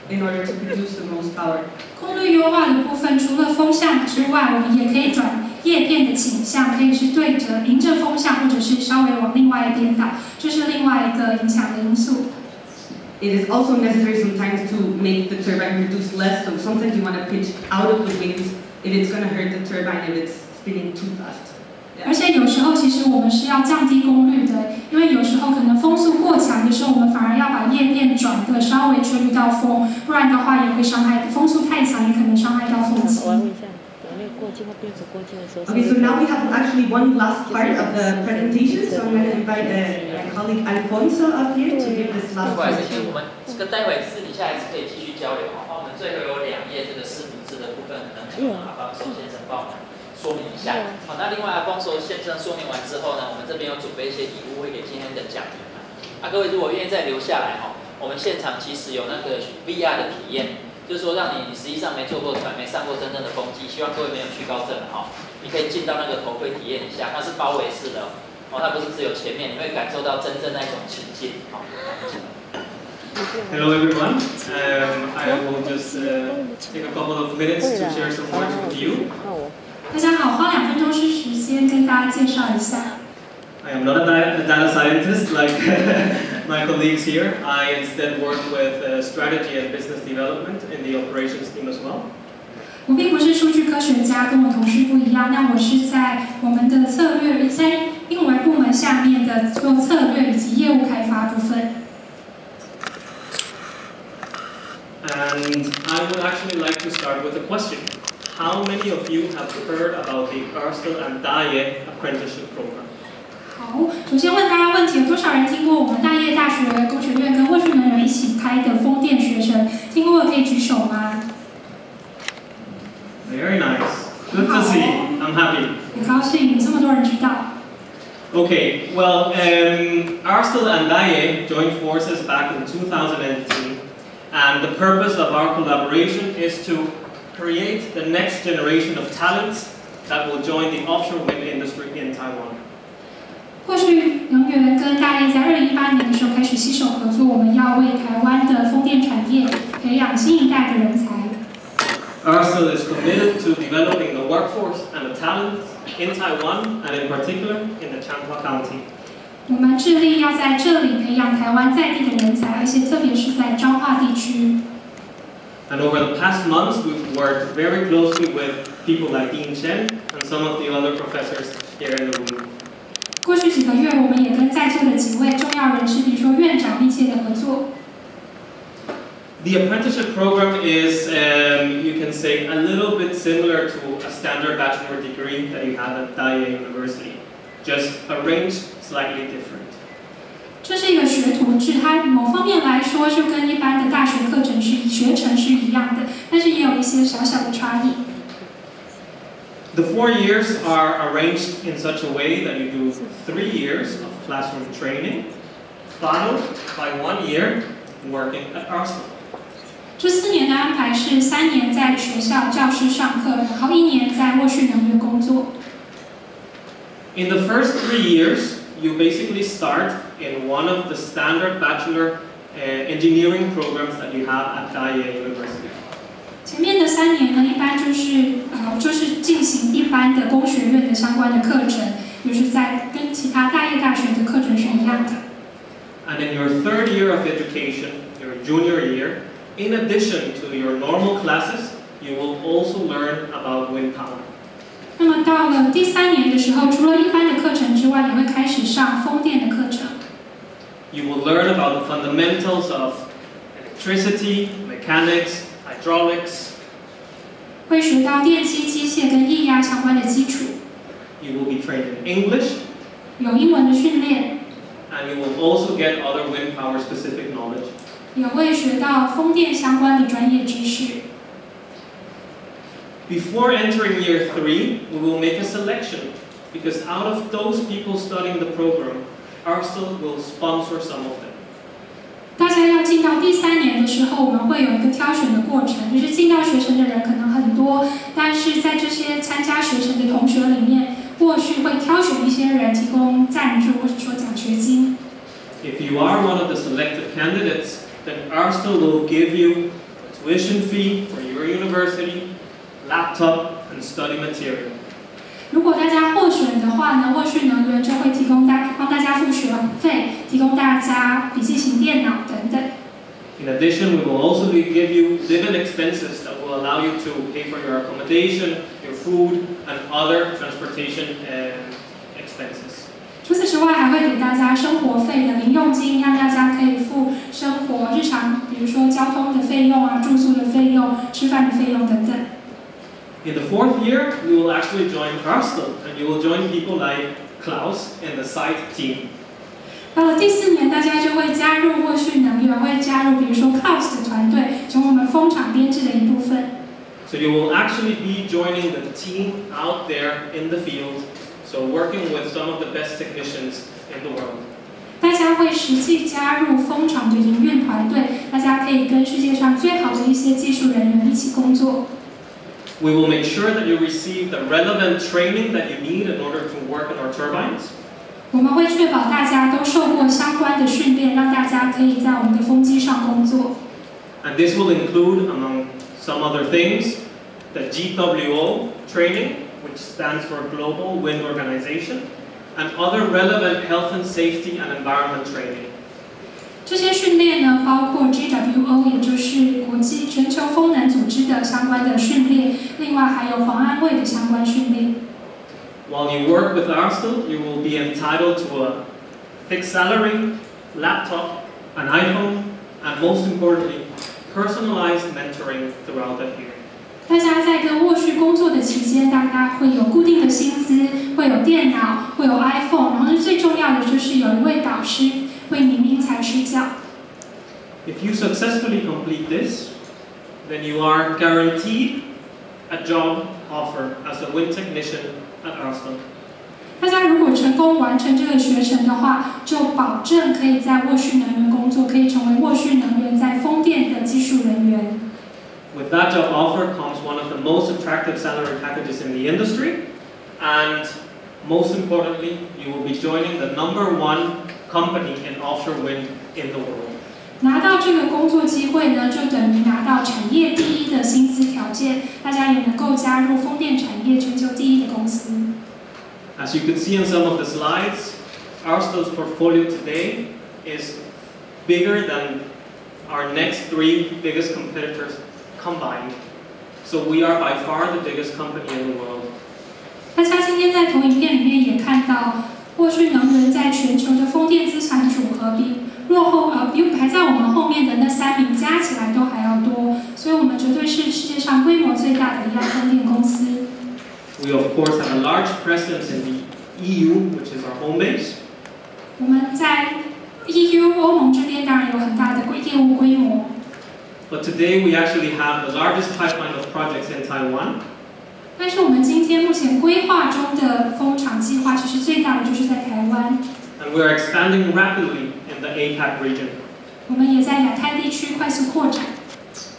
in order to produce the most power. 功率优化的部分，除了风向之外，我们也可以转叶片的倾向，可以是对着迎着风向，或者是稍微往另外一边倒，这是另外一个影响的因素。It is also necessary sometimes to make the turbine produce less. So sometimes you want to pitch out of the wind if it's going to hurt the turbine if it's spinning too fast. 而且有时候其实我们是要降低功率的，因为有时候可能风速过强的时候，我们反而要把叶片转的稍微吹到风，不然的话也会伤害，风速太强也可能伤害到风机。Okay, so now we have actually one last part of the presentation. So I'm going to invite my colleague Alfonso up here to give this last 不好意思，presentation. 我们这个待会私底下还是可以继续交流哈。我们最后有2页这个视图字的部分，可能请阿方索先生帮我们说明一下。好，那另外阿方索先生说明完之后呢，我们这边有准备一些礼物会给今天的讲员各位如果愿意再留下来我们现场其实有那个 VR 的体验。就是说，让你实际上没坐过船、没上过真正的风机，希望各位没有惧高症你可以进到那个头盔体验一下，它是包围式的它不是只有前面，你会感受到真正那一种情境Hello everyone. I will just take a couple of minutes to share some words with you. 大家好，花2分钟时间跟大家介绍一下。I am not a data scientist like my colleagues here. I instead work with strategy and business development in the operations team as well. 我并不是数据科学家，跟我同事不一样。那我是在我们的策略在英文部门下面的做策略以及业务开发部分。And I would actually like to start with a question. How many of you have heard about the Ørsted and Daje apprenticeship program? 好，首先问大家问题：有多少人听过我们大业大学工学院跟沃旭能源一起开的风电学程？听过的可以举手吗？ Very nice. Good to see. I'm happy. 很高兴这么多人知道。Okay, well, Ørsted and Daje joined forces back in 2002, and the purpose of our collaboration is to create the next generation of talents that will join the offshore wind industry in Taiwan. 沃旭能源跟大业在2018年的时候开始携手合作，我们要为台湾的风电产业培养新一代的人才。Ørsted is committed to developing the workforce and the talent in Taiwan, and in particular in the Changhua County. 我们致力要在这里培养台湾在地的人才，而且特别是在彰化地区。And over the past months, we've worked very closely with people like Dean Chen and some of the other professors here in the room. 过去几个月，我们也跟在座的几位重要人士，比如说院长密切的合作。The apprenticeship program is, you can say, a little bit similar to a standard bachelor degree that you have at Daje University, just arranged slightly different. 这是一个学徒制，它某方面来说就跟一般的大学课程学程是一样的，但是也有一些小小的差异。The 4 years are arranged in such a way that you do 3 years of classroom training, followed by 1 year working at Ørsted. 这4年的安排是3年在学校教室上课，然后1年在沃旭能源工作。In the first 3 years, you basically start in one of the standard bachelor engineering programs that you have at Daya University. 前面的3年呢，一般就是进行一般的工学院的相关的课程，就是在跟其他大业大学的课程是一样的。And in your 3rd year of education, your junior year, in addition to your normal classes, you will also learn about wind power. 那么到了第3年的时候，除了一般的课程之外，也会开始上风电的课程。You will learn about the fundamentals of electricity, mechanics, hydraulics. 会学到电机、机械跟液压相关的基础。You will be trained in English. 有英文的训练。And you will also get other wind power specific knowledge. 也会学到风电相关的专业知识。Before entering year 3, we will make a selection because out of those people studying the program, Arsenal will sponsor some of them. 大家要进到第3年的时候，我们会有一个挑选的过程，就是进到学程的人可能很多，但是在这些参加学程的同学里面，或许会挑选一些人提供赞助或者说奖学金。If you are one of the selected candidates, then Arsenal will give you a tuition fee for your university, laptop, and study material. 如果大家获选的话呢，沃旭能源就会提供帮大家付学费，提供大家笔记型电脑等等。In addition, we will also give you living expenses that will allow you to pay for your accommodation, your food, and other transportation expenses. 除此之外，还会给大家生活费的零用金，让大家可以付生活日常，比如说交通的费用啊、住宿的费用、吃饭的费用等等。In the 4th year, you will actually join Arsenal, and you will join people like Klaus and the site team. 到了第4年，大家就会加入沃旭能源，会加入比如说 Klaus 的团队，成为我们风场编制的一部分。So you will actually be joining the team out there in the field, so working with some of the best technicians in the world. 大家会实际加入风场的营运团队，大家可以跟世界上最好的一些技术人员一起工作。We will make sure that you receive the relevant training that you need in order to work in our turbines. 我们会确保大家都受过相关的训练，让大家可以在我们的风机上工作。And this will include, among some other things, the GWO training, which stands for Global Wind Organization, and other relevant health and safety and environment training. 这些训练呢，包括 GWO， 也就是国际全球风能组织的相关的训练，另外还有黄安会的相关训练。While you work with Arsenal, you will be entitled to a fixed salary, laptop, an iPhone, and most importantly, personalized mentoring throughout that year. 大家在跟沃旭工作的期间，大家会有固定的薪资，会有电脑，会有 iPhone， 然后最重要的就是有一位导师为您因材施教。If you successfully complete this, then you are guaranteed a job offer as a wind technician at Arsenal. 大家如果成功完成这个学程的话，就保证可以在沃旭能源工作，可以成为沃旭能源在风电的技术人员。With that job offer comes one of the most attractive salary packages in the industry, and most importantly, you will be joining the #1 company in offshore wind in the world. 拿到这个工作机会呢，就等于拿到产业第一的薪资条件，大家也能够加入风电产业全球第一的公司。As you can see in some of the slides, Arsenal's portfolio today is bigger than our next 3 biggest competitors combined. So we are by far the biggest company in the world. 大家今天在投影片里面也看到，沃旭能源在全球的风电资产组合比排在我们后面的那3名加起来都还要多，所以我们绝对是世界上规模最大的一家风电公司。We of course have a large presence in the EU, which is our home base. 我们在 EU 欧盟这边当然有很大的业务规模。But today we actually have the largest pipeline of projects in Taiwan. 但是我们今天目前规划中的风场计划，其实最大的就是在台湾。And we are expanding rapidly in the APAC region. 我们也在亚太地区快速扩展。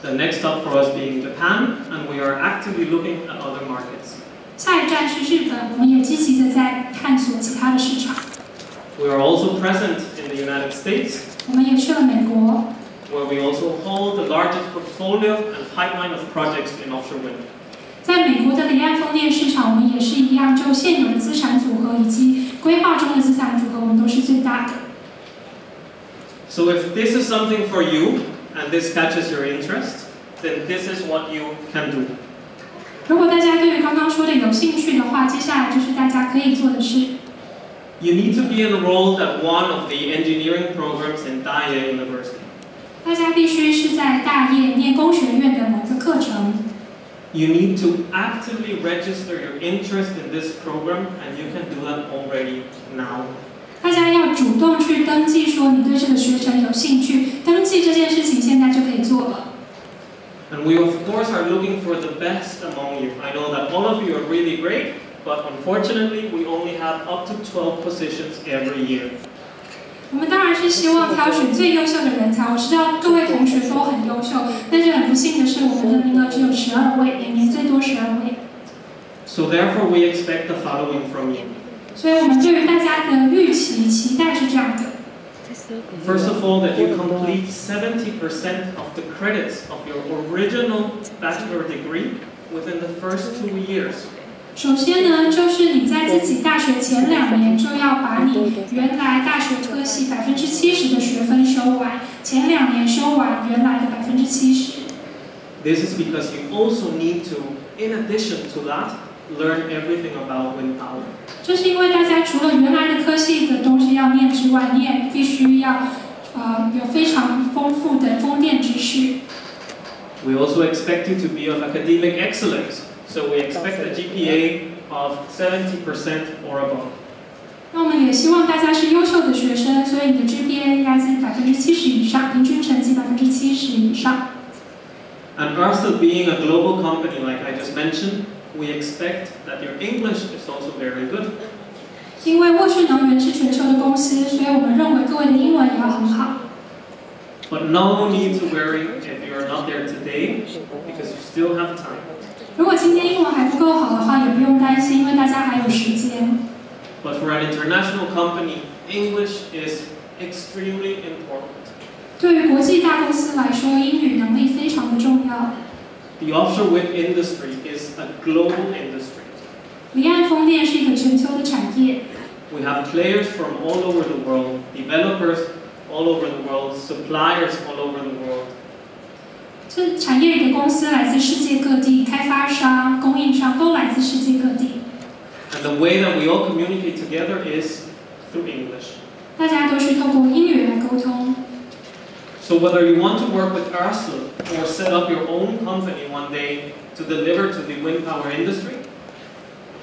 The next stop for us being Japan, and we are actively looking at other markets. 下一站是日本，我们也积极的在探索其他的市场。We are also present in the United States, 我们也去了美国， where we also hold the largest portfolio and pipeline of projects in offshore wind. 在美国的离岸风电市场，我们也是一样，就现有的资产组合以及规划中的资产组合，我们都是最大的。So if this is something for you, and this catches your interest, then this is what you can do. 如果大家对于刚刚说的有兴趣的话，接下来就是大家可以做的事。You need to be enrolled at one of the engineering programs in Daya University. 大家必须是在大业念工学院的某个课程。You need to actively register your interest in this program, and you can do that already now. 大家要主动去登记，说你对这个学程有兴趣。登记这件事情现在就可以做了。And we of course are looking for the best among you. I know that all of you are really great, but unfortunately we only have up to 12 positions every year. 我们当然是希望挑选最优秀的人才。我知道各位同学都很优秀，但是很不幸的是，我们的名额只有12位，每年最多12位。So therefore we expect the following from you. 所以我们对于大家的预期、期待是这样的。First of all, that you complete 70% of the credits of your original bachelor degree within the first 2 years. 首先呢，就是你在自己大学前2年就要把你原来大学科系70%的学分修完，前2年修完原来的70%。This is because you also need to, in addition to that, learn everything about wind power. 这是因为大家除了原来的科系的东西要念之外，你也必须要有非常丰富的风电知识。We also expect you to be of academic excellence, so we expect a GPA of 70% or above. 那我们也希望大家是优秀的学生，所以你的 GPA 应该是70%以上，平均成绩70%以上。And Ørsted being a global company, like I just mentioned, we expect that your English is also very good. 因为沃旭能源是全球的公司，所以我们认为各位的英文也要很好。But no need to worry if you are not there today, because you still have time. 如果今天英文还不够好的话，也不用担心，因为大家还有时间。But for an international company, English is extremely important. 对于国际大公司来说，英语能力非常的重要。The offshore wind industry is a global industry. 离岸风电是一个全球的产业。We have players from all over the world, developers all over the world, suppliers all over the world. 这产业里的公司来自世界各地，开发商、供应商都来自世界各地。And the way that we all communicate together is through English. 大家都是透过英语来沟通。So whether you want to work with Ørsted or set up your own company one day to deliver to the wind power industry,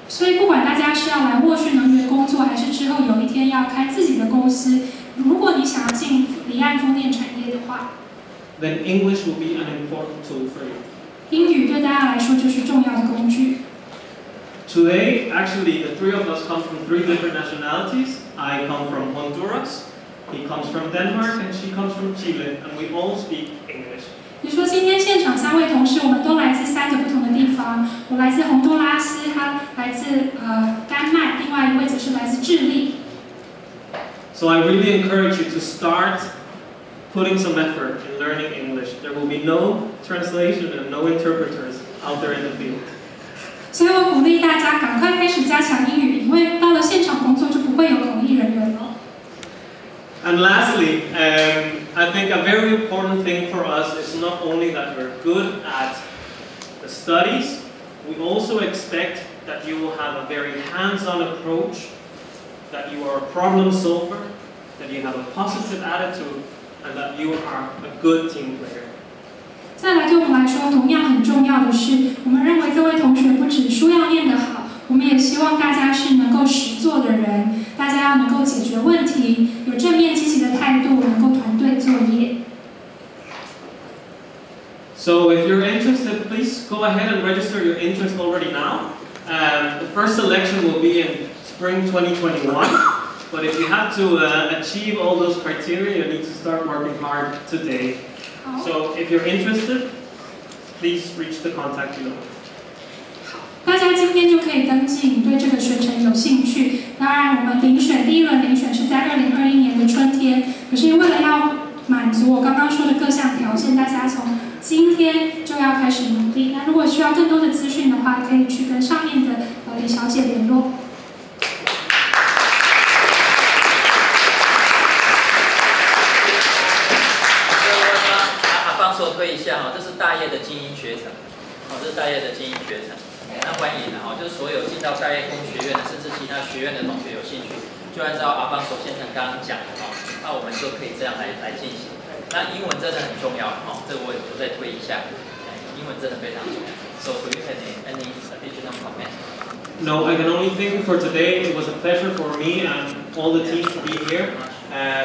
所以不管大家是要来沃旭能源工作，还是之后有一天要开自己的公司，如果你想要进离岸风电产业的话， then English will be an important tool for you. 英语对大家来说就是重要的工具。Today, actually, the three of us come from 3 different nationalities. I come from Honduras, he comes from Denmark, and she comes from Chile, and we all speak English. 你说今天现场3位同事，我们都来自3个不同的地方。我来自洪都拉斯，他来自丹麦，另外一位则是来自智利。So I really encourage you to start putting some effort in learning English. There will be no translation and no interpreters out there in the field. 所以我鼓励大家赶快开始加强英语，因为到了现场工作就不会有口译人员了。And lastly, I think a very important thing for us is not only that we're good at the studies, we also expect that you will have a very hands-on approach, that you are a problem solver, that you have a positive attitude, and that you are a good team player. 再来，对我们来说同样很重要的是，我们认为各位同学不止书要念得好，我们也希望大家是能够实作的人，大家要能够解决问题，有正面积极的态度，能够团队作业。So if you're interested, please go ahead and register your interest already now. The first selection will be in spring 2021. But if you have to achieve all those criteria, you need to start working hard today. So if you're interested, please reach the contact below. 大家今天就可以登记，你对这个学程有兴趣。当然，我们第一轮遴选是在2021年的春天。可是为了要满足我刚刚说的各项条件，大家从今天就要开始努力。那如果需要更多的资讯的话，可以去跟上面的李小姐联络。阿方说推一下哈，这是大业的精英学程，这是大业的精英学程。那欢迎就是所有进到大业工学院的，甚至其他学院的同学有兴趣，就按照阿方所先生刚刚讲的那我们就可以这样来进行。那英文真的很重要这个我再推一下，英文真的非常重要。So do you have any additional comment? No, I can only thank you for today. It was a pleasure for me and all the team to be here.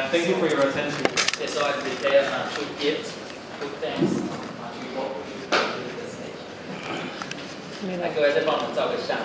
Thank you for your attention. Okay, so I prepare 2 gifts, 2 thanks. 来，各位再帮我们照个相